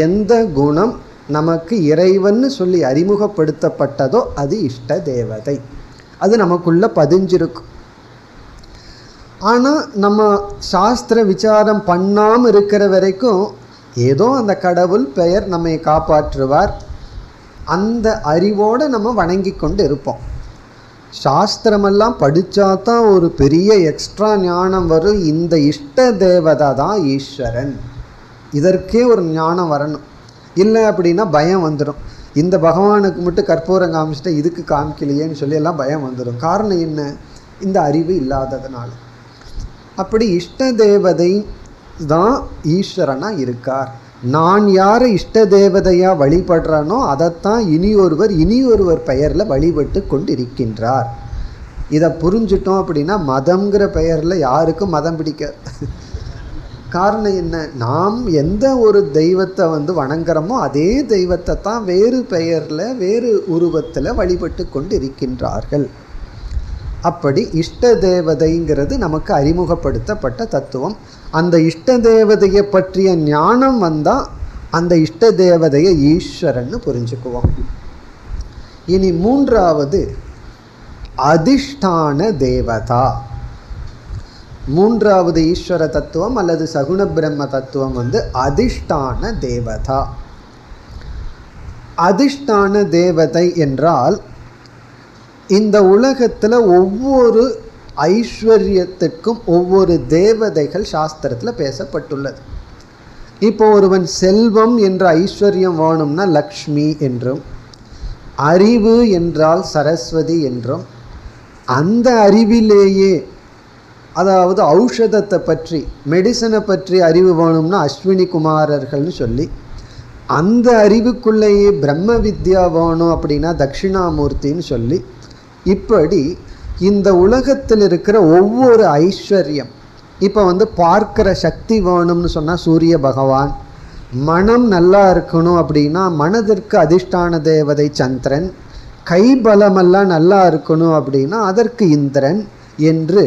எந்த குணம் நமக்கு இறைவன்னு சொல்லி அறிமுகப்படுத்தப்பட்டதோ அது இஷ்ட தேவதை, அது நமக்குள்ளே பதிஞ்சிருக்கும். ஆனால் நம்ம சாஸ்திர விசாரம் பண்ணாமல் இருக்கிற வரைக்கும் ஏதோ அந்த கடவுள் பெயர் நம்மை காப்பாற்றுவார், அந்த அறிவோடு நம்ம வணங்கி கொண்டு இருப்போம். சாஸ்திரமெல்லாம் படித்தா தான் ஒரு பெரிய எக்ஸ்ட்ரா ஞானம் வரும். இந்த இஷ்ட தேவதை தான் ஈஸ்வரன், இதற்கே ஒரு ஞானம் வரணும். இல்லை அப்படின்னா பயம் வந்துடும். இந்த பகவானுக்கு மட்டும் கற்பூரம் காமிச்சிட்டா இதுக்கு காமிக்கலையேன்னு சொல்லி எல்லாம் பயம் வந்துடும். காரணம் என்ன, இந்த அறிவு இல்லாததுனால. அப்படி இஷ்ட தேவதை தான் ஈஸ்வரனாக இருக்கார். நான் யாரை இஷ்ட தேவதையாக வழிபடுறானோ அதைத்தான் இனி ஒருவர் பெயரில் வழிபட்டு கொண்டிருக்கின்றார். இதை புரிஞ்சிட்டோம் அப்படின்னா மதம்ங்கிற பெயரில் யாருக்கும் மதம் பிடிக்காது. காரணம் என்ன, நாம் எந்த ஒரு தெய்வத்தை வந்து வணங்குறோமோ அதே தெய்வத்தை தான் வேறு பெயரில் வேறு உருவத்தில் வழிபட்டு கொண்டு இருக்கின்றார்கள். அப்படி இஷ்ட தேவதைங்கிறது நமக்கு அறிமுகப்படுத்தப்பட்ட தத்துவம். அந்த இஷ்ட தேவதையை பற்றிய ஞானம் வந்தால் அந்த இஷ்ட தேவதையை ஈஸ்வரன்னு புரிஞ்சுக்குவோம். இனி மூன்றாவது அதிஷ்டான தேவதா. மூன்றாவது ஈஸ்வர தத்துவம் அல்லது சகுண பிரம்ம தத்துவம் வந்து அதிஷ்டான தேவதா. அதிஷ்டான தேவதை என்றால் இந்த உலகத்தில் ஒவ்வொரு ஐஸ்வர்யத்துக்கும் ஒவ்வொரு தேவதைகள் சாஸ்திரத்தில் பேசப்பட்டுள்ளது. இப்போ ஒருவன் செல்வம் என்ற ஐஸ்வர்யம் வேணும்னா லக்ஷ்மி என்றும், அறிவு என்றால் சரஸ்வதி என்றும், அந்த அறிவிலேயே அதாவது ஔஷதத்தை பற்றி மெடிசனை பற்றி அறிவு வேணும்னா அஸ்வினி குமாரர்கள்னு சொல்லி, அந்த அறிவுக்குள்ளேயே பிரம்ம வித்யா வேணும் அப்படின்னா தட்சிணாமூர்த்தின்னு சொல்லி, இப்படி இந்த உலகத்தில் இருக்கிற ஒவ்வொரு ஐஸ்வர்யம், இப்போ பார்க்கிற சக்தி வேணும்னு சொன்னால் சூரிய பகவான், மனம் நல்லா இருக்கணும் அப்படின்னா மனதிற்கு அதிஷ்டான தேவதை சந்திரன், கைபலமெல்லாம் நல்லா இருக்கணும் அப்படின்னா அதற்கு இந்திரன் என்று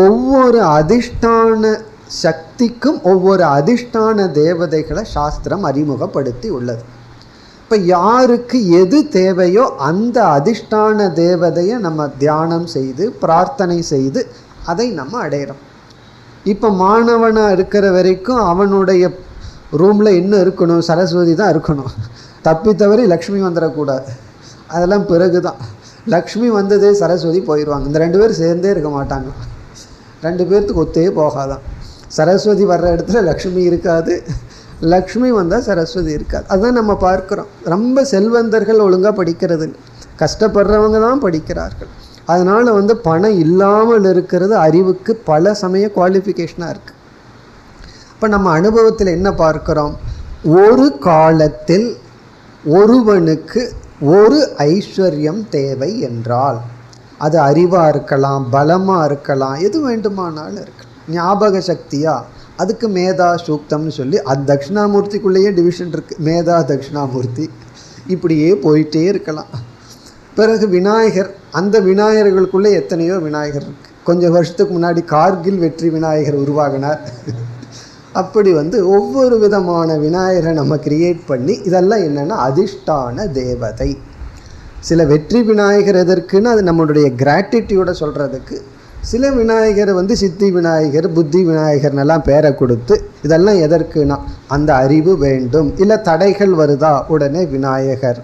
ஒவ்வொரு அதிஷ்டான சக்திக்கும் ஒவ்வொரு அதிஷ்டான தேவதைகளை சாஸ்திரம் அறிமுகப்படுத்தி உள்ளது. இப்போ யாருக்கு எது தேவையோ அந்த அதிஷ்டான தேவதையை நம்ம தியானம் செய்து பிரார்த்தனை செய்து அதை நம்ம அடையிறோம். இப்போ மாணவனாக இருக்கிற வரைக்கும் அவனுடைய ரூமில் என்ன இருக்கணும்? சரஸ்வதி தான் இருக்கணும். தப்பி தவறி லக்ஷ்மி வந்துடக்கூடாது. அதெல்லாம் பிறகு தான். லக்ஷ்மி வந்ததே சரஸ்வதி போயிடுவாங்க. இந்த 2 பேர் சேர்ந்தே இருக்க மாட்டாங்க. 2 பேர்த்துக்கு ஒத்தே போகாதான். சரஸ்வதி வர்ற இடத்துல லக்ஷ்மி இருக்காது, லக்ஷ்மி வந்தால் சரஸ்வதி இருக்காது. அதுதான் நம்ம பார்க்குறோம். ரொம்ப செல்வந்தர்கள் ஒழுங்காக படிக்கிறது இல்லை, கஷ்டப்படுறவங்க தான் படிக்கிறார்கள். அதனால் பணம் இல்லாமல் இருக்கிறது அறிவுக்கு பல சமய குவாலிஃபிகேஷனாக இருக்குது. இப்போ நம்ம அனுபவத்தில் என்ன பார்க்குறோம்? ஒரு காலத்தில் ஒருவனுக்கு ஒரு ஐஸ்வர்யம் தேவை என்றால் அது அறிவாக இருக்கலாம், பலமாக இருக்கலாம், எது வேண்டுமானாலும் இருக்கலாம். ஞாபக சக்தியா, அதுக்கு மேதா சூக்தம்னு சொல்லி அது தட்சிணாமூர்த்திக்குள்ளேயே டிவிஷன் இருக்குது. மேதா தட்சிணாமூர்த்தி இப்படியே போயிட்டே இருக்கலாம். பிறகு விநாயகர், அந்த விநாயகர்களுக்குள்ளே எத்தனையோ விநாயகர் இருக்குது. கொஞ்சம் வருஷத்துக்கு முன்னாடி கார்கில் வெற்றி விநாயகர் உருவாகினார். அப்படி ஒவ்வொரு விதமான விநாயகரை நம்ம கிரியேட் பண்ணி, இதெல்லாம் என்னென்னா அதிஷ்டான தேவதை. சில வெற்றி விநாயகர் எதற்குன்னு அது நம்மளுடைய கிராட்டிடியூடை சொல்கிறதுக்கு. சில விநாயகர் சித்தி விநாயகர், புத்தி விநாயகர்னெல்லாம் பேரை கொடுத்து இதெல்லாம் எதற்குனா அந்த அறிவு வேண்டும். இல்லை தடைகள் வருதா உடனே விநாயகர்.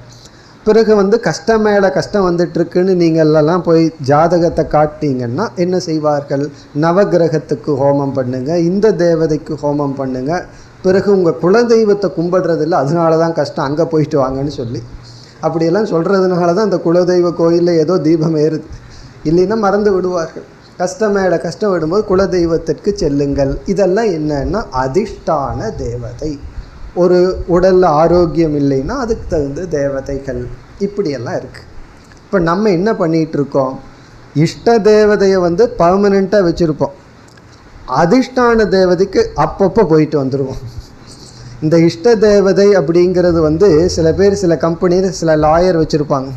பிறகு கஷ்டம் மேலே கஷ்டம் வந்துட்டுருக்குன்னு நீங்களெல்லாம் போய் ஜாதகத்தை காட்டிங்கன்னா என்ன செய்வார்கள்? நவகிரகத்துக்கு ஹோமம் பண்ணுங்கள், இந்த தேவதைக்கு ஹோமம் பண்ணுங்கள், பிறகு உங்கள் குலதெய்வத்தை கும்பிடுறதில்ல அதனால தான் கஷ்டம், அங்கே போயிட்டு வாங்கன்னு சொல்லி அப்படியெல்லாம் சொல்கிறதுனால தான் அந்த குலதெய்வ கோயிலில் ஏதோ தீபம் ஏறுது. இல்லைன்னா மறந்து விடுவார்கள். கஷ்டம் மேலே கஷ்டம் விடும்போது குலதெய்வத்திற்கு செல்லுங்கள். இதெல்லாம் என்னன்னா அதிஷ்டான தேவதை. ஒரு உடலில் ஆரோக்கியம் இல்லைன்னா அதுக்கு தகுந்த தேவதைகள் இப்படியெல்லாம் இருக்குது. இப்போ நம்ம என்ன பண்ணிகிட்ருக்கோம்? இஷ்ட தேவதையை பர்மனெண்ட்டாக வச்சுருப்போம், அதிஷ்டான தேவதைக்கு அப்பப்போ போயிட்டு வந்துடுவோம். இந்த இஷ்ட தேவதை அப்படிங்கிறது சில பேர் சில கம்பெனியில் சில லாயர் வச்சுருப்பாங்க,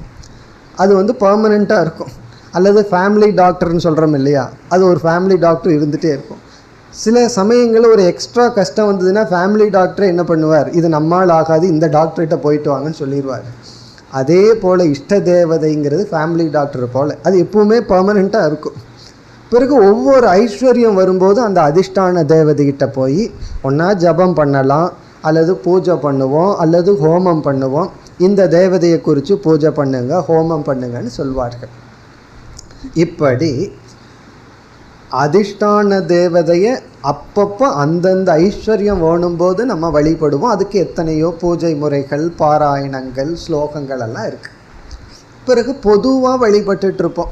அது பர்மனெண்ட்டாக இருக்கும். அல்லது ஃபேமிலி டாக்டர்னு சொல்கிறோம் இல்லையா, அது ஒரு ஃபேமிலி டாக்டர் இருந்துகிட்டே இருக்கும். சில சமயங்களில் ஒரு எக்ஸ்ட்ரா கஷ்டம் வந்ததுன்னா ஃபேமிலி டாக்டரை என்ன பண்ணுவார்? இது நம்மால் ஆகாது, இந்த டாக்டர்கிட்ட போயிட்டு வாங்கன்னு சொல்லிடுவார். அதே போல் இஷ்ட தேவதைங்கிறது ஃபேமிலி டாக்டர் போல் அது எப்பவுமே பர்மனெண்ட்டாக இருக்கும். பிறகு ஒவ்வொரு ஐஸ்வர்யம் வரும்போது அந்த அதிஷ்டான தேவதைகிட்ட போய் ஒன்றா ஜபம் பண்ணலாம், அல்லது பூஜை பண்ணுவோம், அல்லது ஹோமம் பண்ணுவோம். இந்த தேவதையை குறித்து பூஜை பண்ணுங்க, ஹோமம் பண்ணுங்கன்னு சொல்வார்கள். இப்படி அதிஷ்டான தேவதையை அப்பப்போ அந்தந்த ஐஸ்வர்யம் வேணும்போது நம்ம வழிபடுவோம். அதுக்கு எத்தனையோ பூஜை முறைகள், பாராயணங்கள், ஸ்லோகங்கள் எல்லாம் இருக்குது. பிறகு பொதுவாக வழிபட்டுருப்போம்.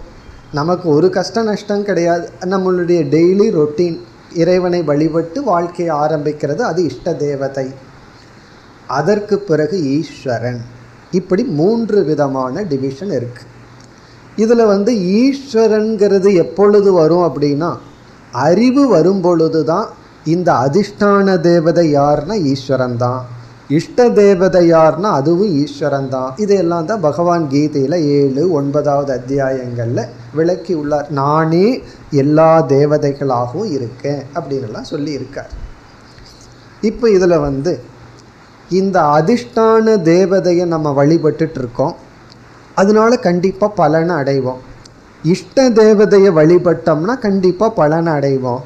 நமக்கு ஒரு கஷ்ட நஷ்டம் கிடையாது. நம்மளுடைய டெய்லி ரொட்டீன் இறைவனை வழிபட்டு வாழ்க்கையை ஆரம்பிக்கிறது, அது இஷ்ட தேவதை. அதற்கு பிறகு ஈஸ்வரன். இப்படி 3 விதமான டிவிஷன் இருக்குது. இதில் ஈஸ்வரன்கிறது எப்பொழுது வரும் அப்படின்னா அறிவு வரும் பொழுது தான். இந்த அதிஷ்டான தேவதை யார்னா ஈஸ்வரன் தான், இஷ்ட தேவதை யார்னா அதுவும் ஈஸ்வரன் தான். இதையெல்லாம் தான் பகவான் கீதையில் 7, 9வது அத்தியாயங்களில் விளக்கி உள்ளார். நானே எல்லா தேவதைகளாகவும் இருக்கேன் அப்படின்லாம் சொல்லியிருக்கார். இப்போ இதில் இந்த அதிஷ்டான தேவதையை நம்ம வழிபட்டுருக்கோம், அதனால கண்டிப்பாக பலனை அடைவோம். இஷ்ட தேவதையை வழிபட்டோம்னா கண்டிப்பாக பலனை அடைவோம்.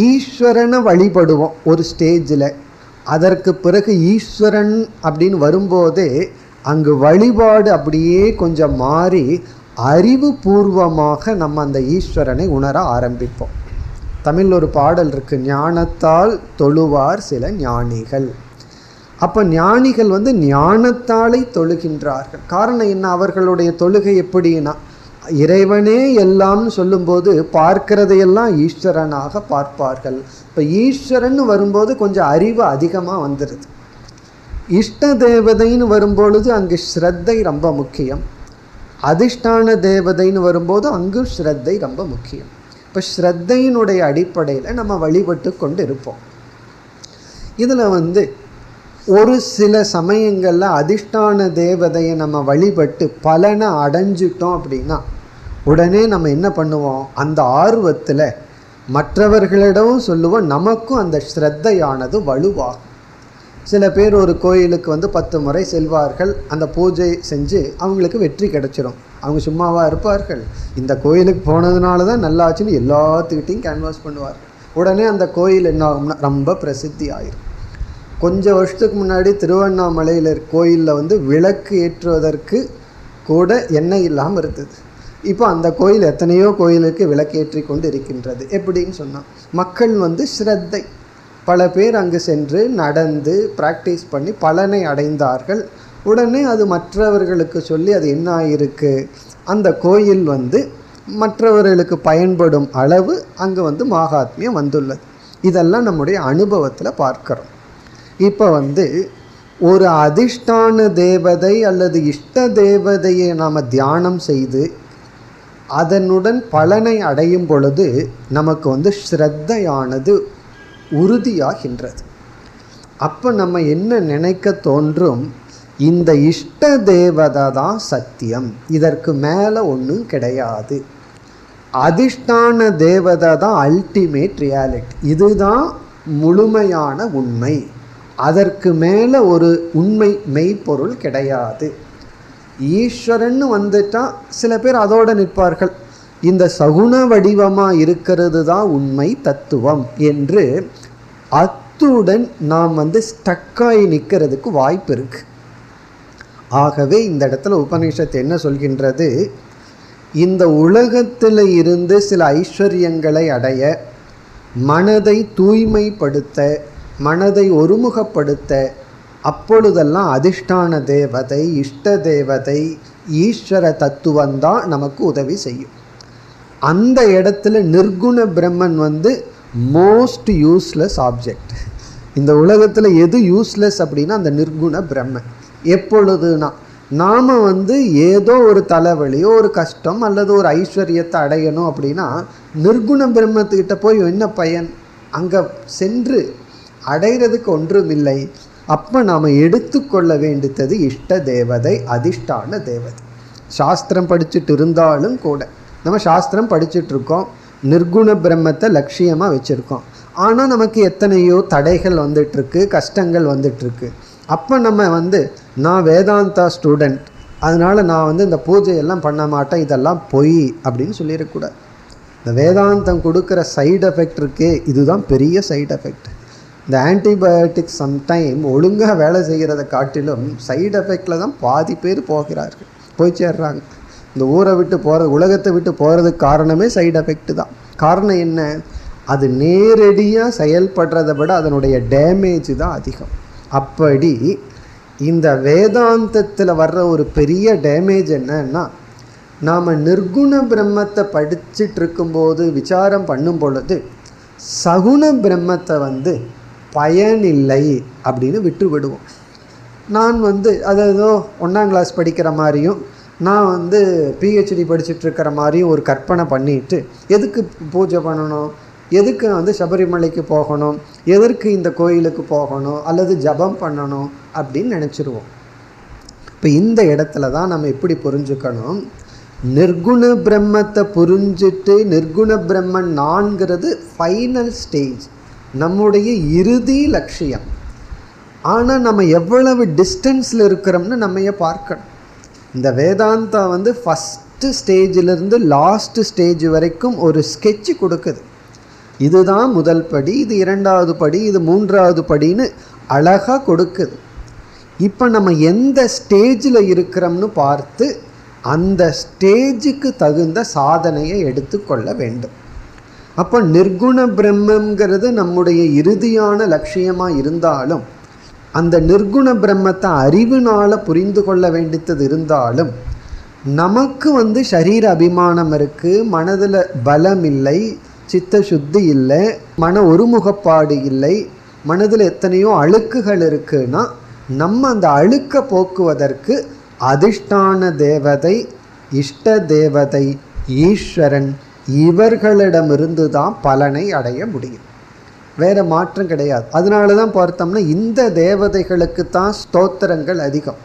ஈஸ்வரனை வழிபடுவோம் ஒரு ஸ்டேஜில். அதற்கு பிறகு ஈஸ்வரன் அப்படின்னு வரும்போதே அங்கு வழிபாடு அப்படியே கொஞ்சம் மாறி அறிவுபூர்வமாக நம்ம அந்த ஈஸ்வரனை உணர ஆரம்பிப்போம். தமிழ் ஒரு பாடல் இருக்குது, ஞானத்தால் தொழுவார் சில ஞானிகள். அப்போ ஞானிகள் ஞானத்தாலே தொழுகின்றார்கள். காரணம் என்ன? அவர்களுடைய தொழுகை எப்படின்னா இறைவனே எல்லாம்னு சொல்லும்போது பார்க்கிறதையெல்லாம் ஈஸ்வரனாக பார்ப்பார்கள். இப்போ ஈஸ்வரன் வரும்போது கொஞ்சம் அறிவு அதிகமாக வந்துடுது. இஷ்ட தேவதைன்னு வரும்பொழுது அங்கு ஸ்ரத்தை ரொம்ப முக்கியம். அதிஷ்டான தேவதைன்னு வரும்போது அங்கும் ஸ்ரத்தை ரொம்ப முக்கியம். இப்போ ஸ்ரத்தையினுடைய அடிப்படையில் நம்ம வழிபட்டு கொண்டு இருப்போம். இதில் ஒரு சில சமயங்களில் அதிஷ்டான தேவதையை நம்ம வழிபட்டு பலனை அடைஞ்சிட்டோம் அப்படின்னா உடனே நம்ம என்ன பண்ணுவோம், அந்த ஆர்வத்தில் மற்றவர்களிடமும் சொல்லுவோம், நமக்கும் அந்த ஸ்ரத்தையானது வலுவாகும். சில பேர் ஒரு கோயிலுக்கு 10 முறை செல்வார்கள், அந்த பூஜை செஞ்சு அவங்களுக்கு வெற்றி கிடைச்சிரும். அவங்க சும்மாவாக இருப்பார்கள், இந்த கோயிலுக்கு போனதுனால தான் நல்லாச்சுன்னு எல்லாத்துக்கிட்டையும் கேன்வாஸ் பண்ணுவார். உடனே அந்த கோயில் என்ன ஆகும்னா ரொம்ப பிரசித்தி ஆயிரும். கொஞ்சம் வருஷத்துக்கு முன்னாடி திருவண்ணாமலையில் கோயிலில் விளக்கு ஏற்றுவதற்கு கூட எண்ணெய் இல்லாமல் இருந்தது. இப்போ அந்த கோயில் எத்தனையோ கோயிலுக்கு விளக்கேற்றி கொண்டு இருக்கின்றது. எப்படின்னு சொன்னால் மக்கள் ஸ்ரத்தை, பல பேர் அங்கு சென்று நடந்து ப்ராக்டிஸ் பண்ணி பலனை அடைந்தார்கள். உடனே அது மற்றவர்களுக்கு சொல்லி அது என்ன ஆகிருக்கு, அந்த கோயில் மற்றவர்களுக்கு பயன்படும் அளவு அங்கே மகாத்மியம் வந்துள்ளது. இதெல்லாம் நம்முடைய அனுபவத்தில் பார்க்குறோம். இப்போ ஒரு அதிஷ்டான தேவதை அல்லது இஷ்ட தேவதையை நாம் தியானம் செய்து அதனுடன் பலனை அடையும் பொழுது நமக்கு ஸ்ரத்தையானது உறுதியாகின்றது. அப்போ நம்ம என்ன நினைக்க தோன்றும், இந்த இஷ்ட தேவதை தான் சத்தியம், இதற்கு மேலே ஒன்றும் கிடையாது. அதிஷ்டான தேவதை தான் அல்டிமேட் ரியாலிட்டி, இதுதான் முழுமையான உண்மை, அதற்கு மேலே ஒரு உண்மை மெய்ப்பொருள் கிடையாது. ஈஸ்வரன்னு வந்துட்டால் சில பேர் அதோடு நிற்பார்கள், இந்த சகுண வடிவமாக இருக்கிறது தான் உண்மை தத்துவம் என்று அத்துடன் நாம் ஸ்டக்காகி நிற்கிறதுக்கு வாய்ப்பு இருக்கு. ஆகவே இந்த இடத்துல உபநிஷத்து என்ன சொல்கின்றது, இந்த உலகத்தில் இருந்து சில ஐஸ்வர்யங்களை அடைய, மனதை தூய்மைப்படுத்த, மனதை ஒருமுகப்படுத்த, அப்பொழுதெல்லாம் அதிஷ்டான தேவதை, இஷ்ட தேவதை, ஈஸ்வர தத்துவந்தான் நமக்கு உதவி செய்யும். அந்த இடத்துல நிர்குண பிரம்மன் மோஸ்ட் யூஸ்லெஸ் ஆப்ஜெக்ட். இந்த உலகத்தில் எது யூஸ்லெஸ் அப்படின்னா அந்த நிர்குண பிரம்மன். எப்பொழுதுனா நாம் ஏதோ ஒரு தலைவலியோ ஒரு கஷ்டம் அல்லது ஒரு ஐஸ்வர்யத்தை அடையணும் அப்படின்னா நிர்குண பிரம்மத்துக்கிட்ட போய் என்ன பயன், அங்கே சென்று அடைகிறதுக்கு ஒன்றுமில்லை. அப்போ நாம் எடுத்துக்கொள்ள வேண்டியது இஷ்ட தேவதை, அதிஷ்டான தேவதை. சாஸ்திரம் படிச்சுட்டு இருந்தாலும் கூட நம்ம சாஸ்திரம் படிச்சுட்ருக்கோம், நிர்குண பிரம்மத்தை லட்சியமாக வச்சுருக்கோம். ஆனால் நமக்கு எத்தனையோ தடைகள் வந்துட்டுருக்கு, கஷ்டங்கள் வந்துட்டுருக்கு. அப்போ நம்ம நான் வேதாந்தா ஸ்டூடெண்ட், அதனால் நான் இந்த பூஜையெல்லாம் பண்ண மாட்டேன், இதெல்லாம் பொய் அப்படின்னு சொல்லிடக்கூடாது. இந்த வேதாந்தம் கொடுக்குற சைடு எஃபெக்ட் இருக்கே, இதுதான் பெரிய சைடு எஃபெக்ட். இந்த ஆன்டிபயோட்டிக்ஸ் சம்டைம் ஒழுங்காக வேலை செய்கிறத காட்டிலும் சைடு எஃபெக்டில் தான் பாதி பேர் போகிறார்கள், போய் சேர்றாங்க. இந்த ஊரை விட்டு போகிறது, உலகத்தை விட்டு போகிறதுக்கு காரணமே சைடு எஃபெக்ட் தான். காரணம் என்ன, அது நேரடியாக செயல்படுறதை விட அதனுடைய டேமேஜ் தான் அதிகம். அப்படி இந்த வேதாந்தத்தில் வர்ற ஒரு பெரிய டேமேஜ் என்னன்னா, நாம் நிர்குண பிரம்மத்தை படிச்சுட்டு இருக்கும்போது விசாரம் பண்ணும் பொழுது சகுண பிரம்மத்தை பயனில்லை அப்படின்னு விட்டு விடுவோம். நான் அது ஏதோ 1ஆம் கிளாஸ் படிக்கிற மாதிரியும் நான் பிஹெச்டி படிச்சுட்ருக்கிற மாதிரியும் ஒரு கற்பனை பண்ணிட்டு எதுக்கு பூஜை பண்ணணும், எதுக்கு சபரிமலைக்கு போகணும், எதற்கு இந்த கோயிலுக்கு போகணும் அல்லது ஜபம் பண்ணணும் அப்படின்னு நினச்சிருவோம். இப்போ இந்த இடத்துல தான் நம்ம எப்படி புரிஞ்சுக்கணும், நிர்குண பிரம்மத்தை புரிஞ்சிட்டு நிர்குண பிரம்மன் நான்கிறது ஃபைனல் ஸ்டேஜ், நம்முடைய இறுதி லட்சியம். ஆனால் நம்ம எவ்வளவு டிஸ்டன்ஸில் இருக்கிறோம்னு நம்மைய பார்க்கணும். இந்த வேதாந்தா ஃபஸ்ட்டு ஸ்டேஜிலிருந்து லாஸ்ட் ஸ்டேஜ் வரைக்கும் ஒரு ஸ்கெட்சு கொடுக்குது. இதுதான் முதல் படி, இது 2வது படி, இது 3வது படின்னு அழகாக கொடுக்குது. இப்போ நம்ம எந்த ஸ்டேஜில் இருக்கிறோம்னு பார்த்து அந்த ஸ்டேஜுக்கு தகுந்த சாதனையை எடுத்துக்கொள்ள வேண்டும். அப்போ நிர்குண பிரம்மங்கிறது நம்முடைய இறுதியான லட்சியமாக இருந்தாலும், அந்த நிர்குண பிரம்மத்தை அறிவினால் புரிந்து கொள்ள வேண்டியது இருந்தாலும், நமக்கு சரீர அபிமானம் இருக்குது, மனதில் பலம் இல்லை, சித்த சுத்தி இல்லை, மன ஒருமுகப்பாடு இல்லை, மனதில் எத்தனையோ அழுக்குகள் இருக்குன்னா நம்ம அந்த அழுக்கை போக்குவதற்கு அதிஷ்டான தேவதை, இஷ்ட தேவதை, ஈஸ்வரன் இவர்களிடமிருந்து தான் பலனை அடைய முடியும். வேறு மாற்றம் கிடையாது. அதனால தான் பார்த்தோம்னா இந்த தேவதைகளுக்கு தான் ஸ்தோத்திரங்கள் அதிகம்.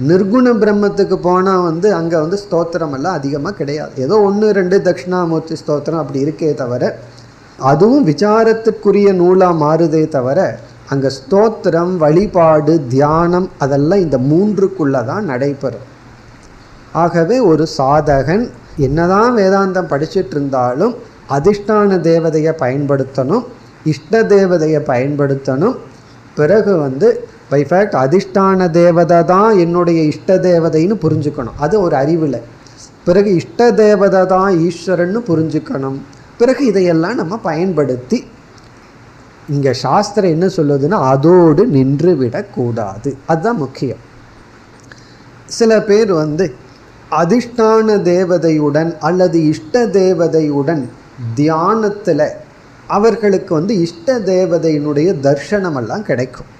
நிர்குண பிரம்மத்துக்கு போனால் அங்கே ஸ்தோத்திரம் எல்லாம் அதிகமாக கிடையாது. ஏதோ 1-2 தட்சிணாமூர்த்தி ஸ்தோத்திரம் அப்படி இருக்கே தவிர, அதுவும் விசாரத்துக்குரிய நூலாக மாறுதே தவிர, அங்கே ஸ்தோத்திரம், வழிபாடு, தியானம் அதெல்லாம் இந்த 3க்குள்ளே தான் நடைபெறும். ஆகவே ஒரு சாதகன் என்னதான் வேதாந்தம் படிச்சுட்டு இருந்தாலும் அதிஷ்டான தேவதையை பயன்படுத்தணும், இஷ்ட தேவதையை பயன்படுத்தணும். பிறகு பை ஃபேக்ட் அதிஷ்டான தேவதை தான் என்னுடைய இஷ்ட தேவதைன்னு புரிஞ்சுக்கணும், அது ஒரு அறிவில். பிறகு இஷ்ட தேவதை தான் ஈஸ்வரன்னு புரிஞ்சுக்கணும். பிறகு இதையெல்லாம் நம்ம பயன்படுத்தி, இங்கே சாஸ்திரம் என்ன சொல்லுதுன்னா அதோடு நின்று விடக்கூடாது, அதுதான் முக்கியம். சில பேர் அதிஷ்டான தேவதையுடன் அல்லது இஷ்ட தேவதையுடன் தியானத்தில் அவர்களுக்கு இஷ்ட தேவதையினுடைய தர்சனமெல்லாம் கிடைக்கும்.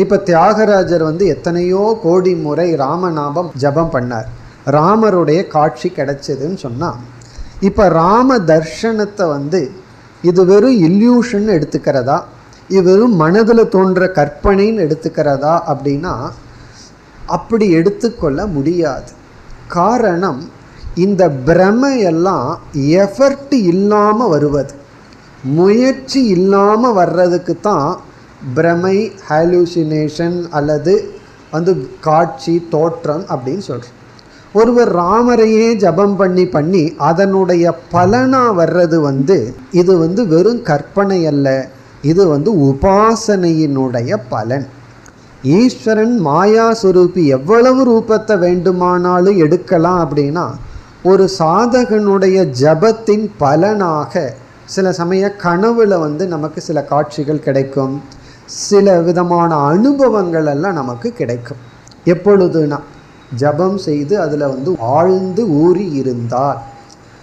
இப்போ தியாகராஜர் எத்தனையோ கோடி முறை ராமநாமம் ஜபம் பண்ணார், ராமருடைய காட்சி கிடைச்சதுன்னு சொன்னால், இப்போ ராம தர்ஷனத்தை இது வெறும் இல்யூஷன் எடுத்துக்கிறதா, இது வெறும் மனதில் தோன்ற கற்பனைன்னு எடுத்துக்கிறதா அப்படின்னா அப்படி எடுத்துக்கொள்ள முடியாது. காரணம், இந்த பிரமையெல்லாம் எஃபர்ட் இல்லாமல் வருவது, முயற்சி இல்லாமல் வர்றதுக்கு தான் பிரமை, ஹாலுசினேஷன் அல்லது காட்சி, தோற்றம் அப்படின்னு சொல்கிறோம். ஒருவர் ராமரையே ஜபம் பண்ணி அதனுடைய பலனாக வர்றது இது வெறும் கற்பனை அல்ல, இது உபாசனையினுடைய பலன். ஈஸ்வரன் மாயாஸ்வரூபி, எவ்வளவு ரூபத்தை வேண்டுமானாலும் எடுக்கலாம். அப்படின்னா ஒரு சாதகனுடைய ஜபத்தின் பலனாக சில சமய கனவுல நமக்கு சில காட்சிகள் கிடைக்கும், சில விதமான அனுபவங்கள் எல்லாம் நமக்கு கிடைக்கும். எப்பொழுதுனா ஜபம் செய்து அதில் ஆழ்ந்து ஊறி இருந்தால்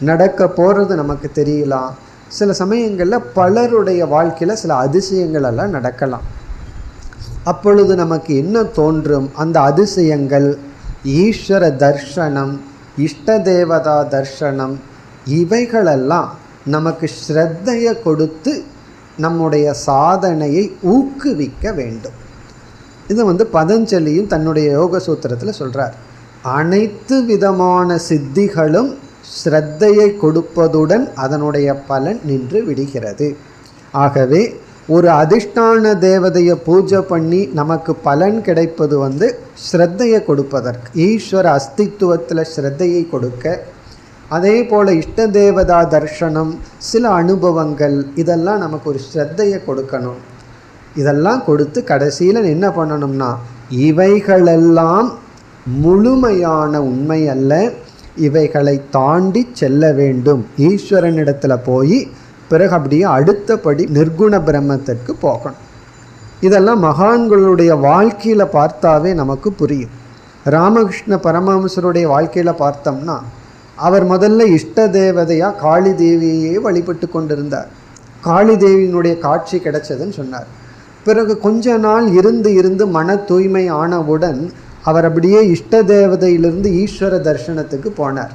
நடக்க போகிறது நமக்கு தெரியலாம். சில சமயங்களில் பலருடைய வாழ்க்கையில் சில அதிசயங்கள் எல்லாம் நடக்கலாம். அப்பொழுது நமக்கு என்ன தோன்றும், அந்த அதிசயங்கள் ஈஸ்வர தர்ஷனம், இஷ்ட தேவதா தர்ஷனம், இவைகளெல்லாம் நமக்கு ஸ்ரத்தையை கொடுத்து நம்முடைய சாதனையை ஊக்குவிக்க வேண்டும். இது பதஞ்சலியும் தன்னுடைய யோக சூத்திரத்தில் சொல்கிறார். அனைத்து விதமான சித்திகளும் ஸ்ரத்தையை கொடுப்பதுடன் அதனுடைய பலன் நின்று விடுகிறது. ஆகவே ஒரு அதிஷ்டான தேவதையை பூஜை பண்ணி நமக்கு பலன் கிடைப்பது ஸ்ரத்தையை கொடுப்பதற்கு, ஈஸ்வர அஸ்தித்துவத்தில் ஸ்ரத்தையை கொடுக்க. அதே போல் இஷ்ட தேவதா தர்ஷனம், சில அனுபவங்கள், இதெல்லாம் நமக்கு ஒரு ஸ்ரத்தையை கொடுக்கணும். இதெல்லாம் கொடுத்து கடைசியில் என்ன பண்ணணும்னா, இவைகளெல்லாம் முழுமையான உண்மை அல்ல, இவைகளை தாண்டி செல்ல வேண்டும் ஈஸ்வரனிடத்தில் போய், பிறகு அப்படியே அடுத்தபடி நிர்குண பிரம்மத்திற்கு போகணும். இதெல்லாம் மகான்களுடைய வாழ்க்கையில் பார்த்தாவே நமக்கு புரியும். ராமகிருஷ்ண பரமஹம்சருடைய வாழ்க்கையில் பார்த்தோம்னா, அவர் முதல்ல இஷ்ட தேவதையாக காளி தேவியையே வழிபட்டு கொண்டிருந்தார். காளி தேவியினுடைய காட்சி கிடைச்சதுன்னு சொன்னார். பிறகு கொஞ்ச நாள் இருந்து மன தூய்மை ஆனவுடன் அவர் அப்படியே இஷ்ட தேவதையிலிருந்து ஈஸ்வர தர்சனத்துக்கு போனார்.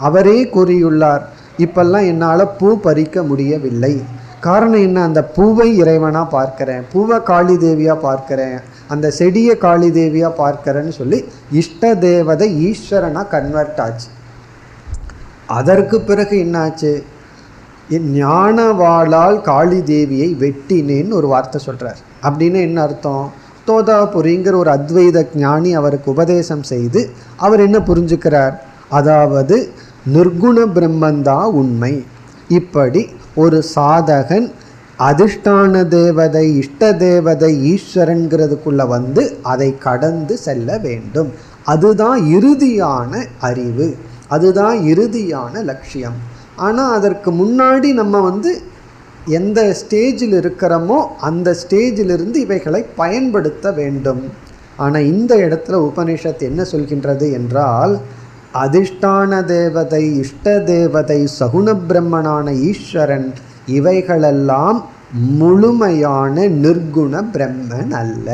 அவரே கூறியுள்ளார், இப்பெல்லாம் என்னால் பூ பறிக்க முடியவில்லை. காரணம் என்ன, அந்த பூவை இறைவனாக பார்க்கிறேன், பூவை காளி தேவியாக பார்க்கிறேன், அந்த செடியை காளி தேவியாக பார்க்கிறேன்னு சொல்லி இஷ்ட தேவதை ஈஸ்வரனாக கன்வெர்ட் ஆச்சு. அதற்கு பிறகு என்னாச்சு, என் ஞானவாளால் காளி தேவியை வெட்டினேன்னு ஒரு வார்த்தை சொல்கிறார். அப்படின்னு என்ன அர்த்தம், தோதாபுரிங்கிற ஒரு அத்வைத ஞானி அவருக்கு உபதேசம் செய்து அவர் என்ன புரிஞ்சுக்கிறார், அதாவது நிர்குண பிரம்மந்தா உண்மை. இப்படி ஒரு சாதகன் அதிஷ்டான தேவதை, இஷ்ட தேவதை, ஈஸ்வரன்கிறதுக்குள்ளே அதை கடந்து செல்ல வேண்டும். அதுதான் இறுதியான அறிவு, அதுதான் இறுதியான லட்சியம். ஆனால் அதற்கு முன்னாடி நம்ம எந்த ஸ்டேஜில் இருக்கிறோமோ அந்த ஸ்டேஜிலிருந்து இவைகளை பயன்படுத்த வேண்டும். ஆனால் இந்த இடத்துல உபனிஷத் என்ன சொல்கின்றது என்றால், அதிஷ்டான தேவதை, இஷ்ட தேவதை, சகுண பிரம்மனான ஈஸ்வரன், இவைகளெல்லாம் முழுமையான நிர்குண பிரம்மன் அல்ல.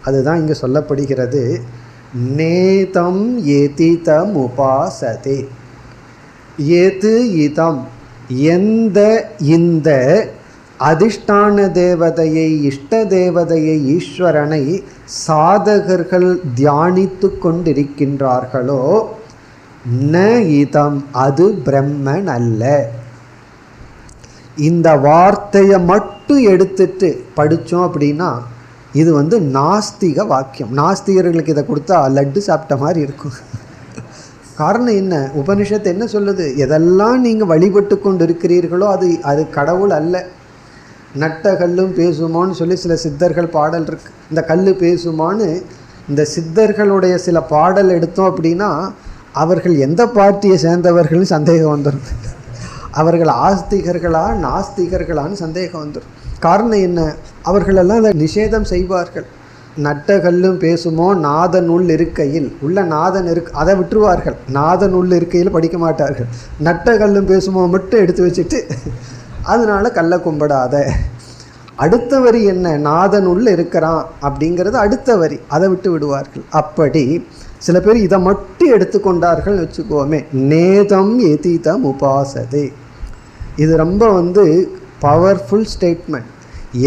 அதுதான் இங்கே சொல்லப்படுகிறது. நேதம் எதிதம் உபாசதே. எது இதம், எந்த இந்த அதிஷ்டான தேவதையை, இஷ்ட தேவதையை, ஈஸ்வரனை சாதகர்கள் தியானித்து கொண்டிருக்கின்றார்களோ, ந இதம், அது பிரம்மன் அல்ல. இந்த வார்த்தையை மட்டும் எடுத்துட்டு படித்தோம் அப்படின்னா இது நாஸ்திக வாக்கியம். நாஸ்திகர்களுக்கு இதை கொடுத்தா லட்டு சாப்பிட்ட மாதிரி இருக்கும். காரணம் என்ன? உபனிஷத்து என்ன சொல்லுது? எதெல்லாம் நீங்கள் வழிபட்டு கொண்டு இருக்கிறீர்களோ அது கடவுள் அல்ல. நட்ட கல்லும் பேசுமான்னு சொல்லி சில சித்தர்கள் பாடல் இருக்கு. இந்த கல் பேசுமான்னு இந்த சித்தர்களுடைய சில பாடல் எடுத்தோம் அப்படின்னா அவர்கள் எந்த பார்ட்டியை சேர்ந்தவர்கள்னு சந்தேகம் வந்துடும். அவர்கள் ஆஸ்திகர்களா நாஸ்திகர்களான்னு சந்தேகம் வந்துடும். காரணம் என்ன? அவர்களெல்லாம் அதை நிஷேதம் செய்வார்கள். நட்ட கல்லும் பேசுமோ நாதன் உள் இருக்கையில், உள்ள நாதன் அதை விட்டுருவார்கள். நாதன் உள் இருக்கையில் படிக்க மாட்டார்கள். நட்ட கல்லும் பேசுமோ மட்டும் எடுத்து வச்சுட்டு அதனால கல்லை கும்பிடாத. அடுத்த வரி என்ன? நாதன் உள்ள இருக்கிறான் அப்படிங்கிறது அடுத்த வரி, அதை விட்டு விடுவார்கள். அப்படி சில பேர் இதை மட்டும் எடுத்துக்கொண்டார்கள் வச்சுக்கோமே. நேதம் எதிதம் உபாசதே. இது ரொம்ப பவர்ஃபுல் ஸ்டேட்மெண்ட்.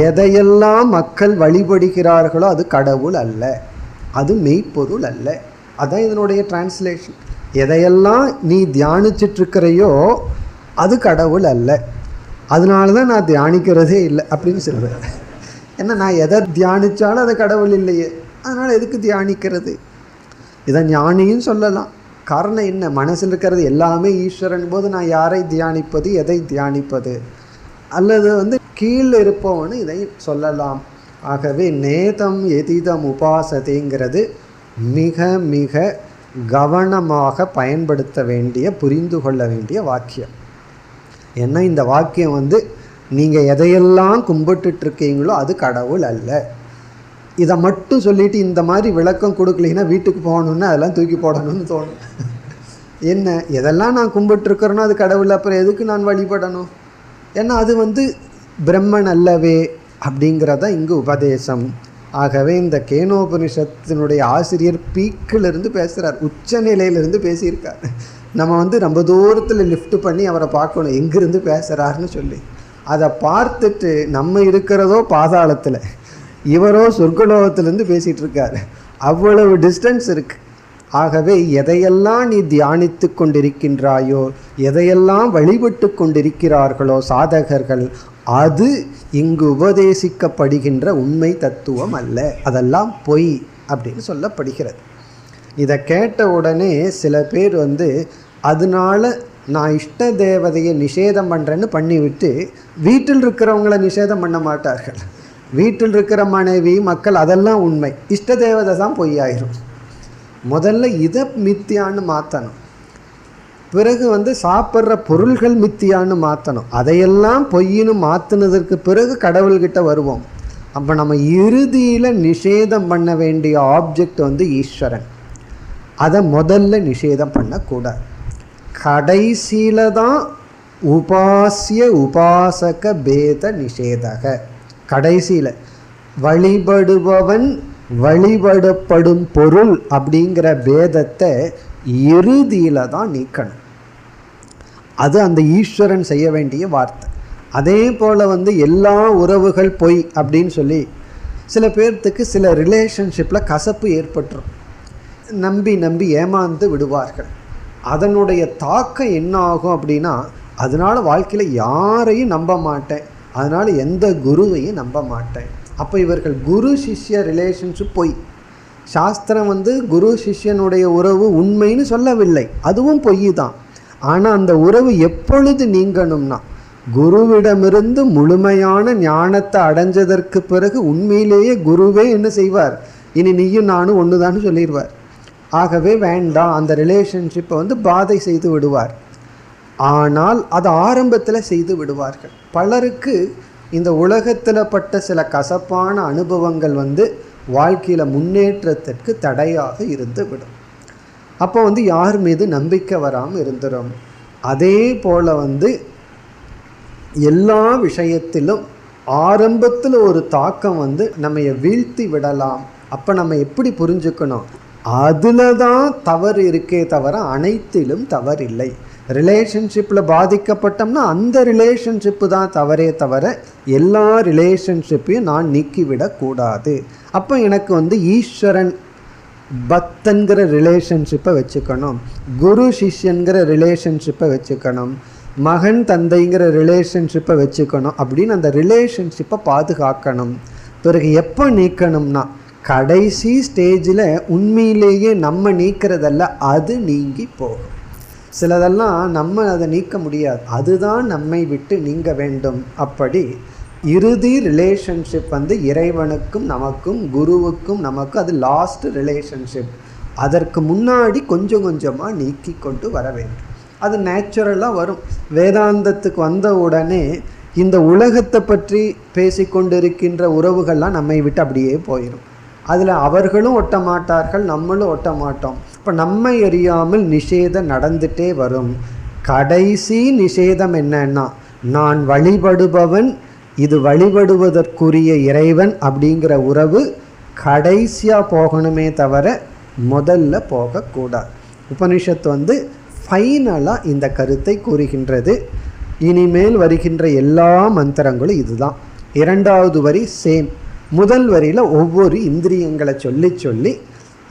எதையெல்லாம் மக்கள் வழிபடுகிறார்களோ அது கடவுள் அல்ல, அது மெய்ப்பொருள் அல்ல. அதான் இதனுடைய டிரான்ஸ்லேஷன். எதையெல்லாம் நீ தியானிச்சிட்ருக்கிறையோ அது கடவுள் அல்ல, அதனால தான் நான் தியானிக்கிறதே இல்லை அப்படின்னு சொல்லுவேன். ஏன்னா நான் எதை தியானித்தாலும் அது கடவுள் இல்லையே, அதனால் எதுக்கு தியானிக்கிறது? இதை ஞானியும் சொல்லலாம். காரணம் என்ன? மனசில் இருக்கிறது எல்லாமே ஈஸ்வரன் போது நான் யாரை தியானிப்பது, எதை தியானிப்பது? அல்லது கீழே இருப்பவனு இதை சொல்லலாம். ஆகவே நேதம் எதிதம் உபாசதேங்கிறது மிக மிக கவனமாக பயன்படுத்த வேண்டிய, புரிந்து கொள்ள வேண்டிய வாக்கியம். ஏன்னா இந்த வாக்கியம் நீங்கள் எதையெல்லாம் கும்பிட்டுட்ருக்கீங்களோ அது கடவுள் அல்ல. இதை மட்டும் சொல்லிவிட்டு இந்த மாதிரி விளக்கம் கொடுக்கலைன்னா வீட்டுக்கு போகணுன்னு அதெல்லாம் தூக்கி போடணும்னு தோணும். என்ன, எதெல்லாம் நான் கும்பிட்டுருக்கிறேனோ அது கடவுள், அப்புறம் எதுக்கு நான் வழிபடணும்? ஏன்னா அது பிரம்மன் அல்லவே அப்படிங்கிறத இங்கு உபதேசம். ஆகவே இந்த கேனோபனிஷத்தினுடைய ஆசிரியர் பீக்கிலிருந்து பேசுகிறார், உச்ச நிலையிலிருந்து பேசியிருக்கார். நம்ம ரொம்ப தூரத்தில் லிஃப்ட் பண்ணி அவரை பார்க்கணும் எங்கிருந்து பேசுகிறாருன்னு சொல்லி. அதை பார்த்துட்டு நம்ம இருக்கிறதோ பாதாளத்தில், இவரோ சொர்க்கலோகத்திலேருந்து பேசிகிட்டு இருக்கார். அவ்வளவு டிஸ்டன்ஸ் இருக்குது. ஆகவே எதையெல்லாம் நீ தியானித்து கொண்டிருக்கின்றாயோ, எதையெல்லாம் வழிபட்டு கொண்டிருக்கிறார்களோ சாதகர்கள், அது இங்கு உபதேசிக்கப்படுகின்ற உண்மை தத்துவம் அல்ல, அதெல்லாம் பொய் அப்படின்னு சொல்லப்படுகிறது. இதை கேட்ட உடனே சில பேர் அதனால நான் இஷ்ட தேவதையை நிஷேதம் பண்ணுறேன்னு பண்ணிவிட்டு வீட்டில் இருக்கிறவங்கள நிஷேதம் பண்ண மாட்டார்கள். வீட்டில் இருக்கிற மனைவி மக்கள் அதெல்லாம் உண்மை, இஷ்ட தேவதை தான் பொய்யாயிரும். முதல்ல இதை மித்தியான்னு மாற்றணும், பிறகு சாப்பிட்ற பொருள்கள் மித்தியான்னு மாற்றணும். அதையெல்லாம் பொய்ன்னு மாற்றினதற்கு பிறகு கடவுள்கிட்ட வருவோம். அப்போ நம்ம இறுதியில் நிஷேதம் பண்ண வேண்டிய ஆப்ஜெக்ட் ஈஸ்வரன். அதை முதல்ல நிஷேதம் பண்ணக்கூடாது. கடைசியில் தான் உபாசிய உபாசக பேத நிஷேதக. கடைசியில் வழிபடுபவன் வழிபடப்படும் பொருள் அப்படிங்கிற பேதத்தை இறுதியில் தான் நீக்கணும். அது அந்த ஈஸ்வரன் செய்ய வேண்டிய வார்த்தை. அதே போல் எல்லா உறவுகள் பொய் அப்படின்னு சொல்லி சில பேர்த்துக்கு சில ரிலேஷன்ஷிப்பில் கசப்பு ஏற்பட்டுரும். நம்பி நம்பி ஏமாந்து விடுவார்கள். அதனுடைய தாக்கம் என்ன ஆகும் அப்படின்னா, அதனால் வாழ்க்கையில் யாரையும் நம்ப மாட்டேன், அதனால் எந்த குருவையும் நம்ப மாட்டேன். அப்போ இவர்கள் குரு சிஷ்ய ரிலேஷன்ஷிப் பொய். சாஸ்திரம் குரு சிஷ்யனுடைய உறவு உண்மைன்னு சொல்லவில்லை, அதுவும் பொய் தான். ஆனால் அந்த உறவு எப்பொழுது நீங்கணும்னா, குருவிடமிருந்து முழுமையான ஞானத்தை அடைஞ்சதற்கு பிறகு உண்மையிலேயே குருவே என்ன செய்வார், இனி நீயும் நானும் ஒன்று தான் சொல்லிடுவார். ஆகவே வேண்டாம், அந்த ரிலேஷன்ஷிப்பை பாதை செய்து விடுவார். ஆனால் அது ஆரம்பத்தில் செய்து விடுவார்கள். பலருக்கு இந்த உலகத்தில் பட்ட சில கசப்பான அனுபவங்கள் வாழ்க்கையில் முன்னேற்றத்திற்கு தடையாக இருந்து விடும். அப்போ யார் மீது நம்பிக்கை வராமல் இருந்துடும். அதே போல் எல்லா விஷயத்திலும் ஆரம்பத்தில் ஒரு தாக்கம் நம்ம வீழ்த்தி விடலாம். அப்போ நம்ம எப்படி புரிஞ்சுக்கணும், அதில் தான் தவறு இருக்கே தவிர அனைத்திலும் தவறில்லை. ரிலேஷன்ஷிப்பில் பாதிக்கப்பட்டோம்னா அந்த ரிலேஷன்ஷிப்பு தான் தவறே தவிர எல்லா ரிலேஷன்ஷிப்பையும் நான் நீக்கிவிடக்கூடாது. அப்போ எனக்கு ஈஸ்வரன் பக்தன்கிற ரிலேஷன்ஷிப்பை வச்சுக்கணும், குரு சிஷ்யன்கிற ரிலேஷன்ஷிப்பை வச்சுக்கணும், மகன் தந்தைங்கிற ரிலேஷன்ஷிப்பை வச்சுக்கணும். அப்படின்னு அந்த ரிலேஷன்ஷிப்பை பாதுகாக்கணும். பிறகு எப்போ நீக்கணும்னா கடைசி ஸ்டேஜில் உண்மையிலேயே நம்ம நீக்கிறதல்ல, அது நீங்கி போகும். சிலதெல்லாம் நம்ம அதை நீக்க முடியாது, அதுதான் நம்மை விட்டு நீங்க வேண்டும். அப்படி இறுதி ரிலேஷன்ஷிப் இறைவனுக்கும் நமக்கும் குருவுக்கும் நமக்கும் அது லாஸ்ட் ரிலேஷன்ஷிப். அதற்கு முன்னாடி கொஞ்சம் கொஞ்சமாக நீக்கி கொண்டு வர வேண்டும். அது நேச்சுரலாக வரும். வேதாந்தத்துக்கு வந்த உடனே இந்த உலகத்தை பற்றி பேசிக்கொண்டிருக்கின்ற உறவுகள்லாம் நம்மை விட்டு அப்படியே போயிடும். அதில் அவர்களும் ஒட்ட மாட்டார்கள், நம்மளும் ஒட்ட மாட்டோம். இப்போ நம்மை அறியாமல் நிஷேதம் நடந்துகிட்டே வரும். கடைசி நிஷேதம் என்னன்னா, நான் வழிபடுபவன், இது வழிபடுவதற்குரிய இறைவன் அப்படிங்கிற உறவு கடைசியாக போகணுமே தவிர முதல்ல போகக்கூடாது. உபனிஷத்து ஃபைனலாக இந்த கருத்தை கூறுகின்றது. இனிமேல் வருகின்ற எல்லா மந்திரங்களும் இதுதான். இரண்டாவது வரி சேம். முதல் வரியில் ஒவ்வொரு இந்திரியங்களை சொல்லி சொல்லி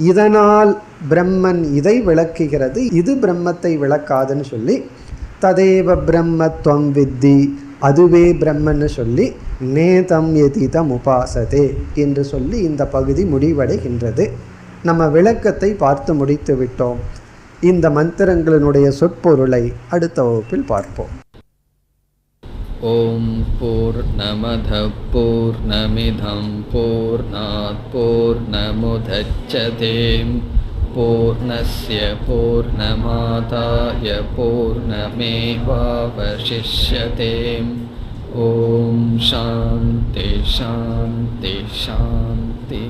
இதனால் பிரம்மன் இதை விளக்குகிறது, இது பிரம்மத்தை விளக்காதுன்னு சொல்லி, ததேவ பிரம்மத்வம் வித்தி, அதுவே பிரம்மன்னு சொல்லி, நேதம் எதிதம் உபாசதே என்று சொல்லி இந்த பகுதி முடிவடைகின்றது. நம்ம விளக்கத்தை பார்த்து முடித்து விட்டோம். இந்த மந்திரங்களினுடைய சொற்பொருளை அடுத்த வகுப்பில் பார்ப்போம். ஓம் பூர்ணமத பூர்ணமிதம் பூர்ணாத் பூர்ணமுதச்யதே பூர்ணஸ்ய பூர்ணமாதாய பூர்ணமேவாவசிஷ்யதே. ஓம் சாந்தி சாந்தி சாந்தி.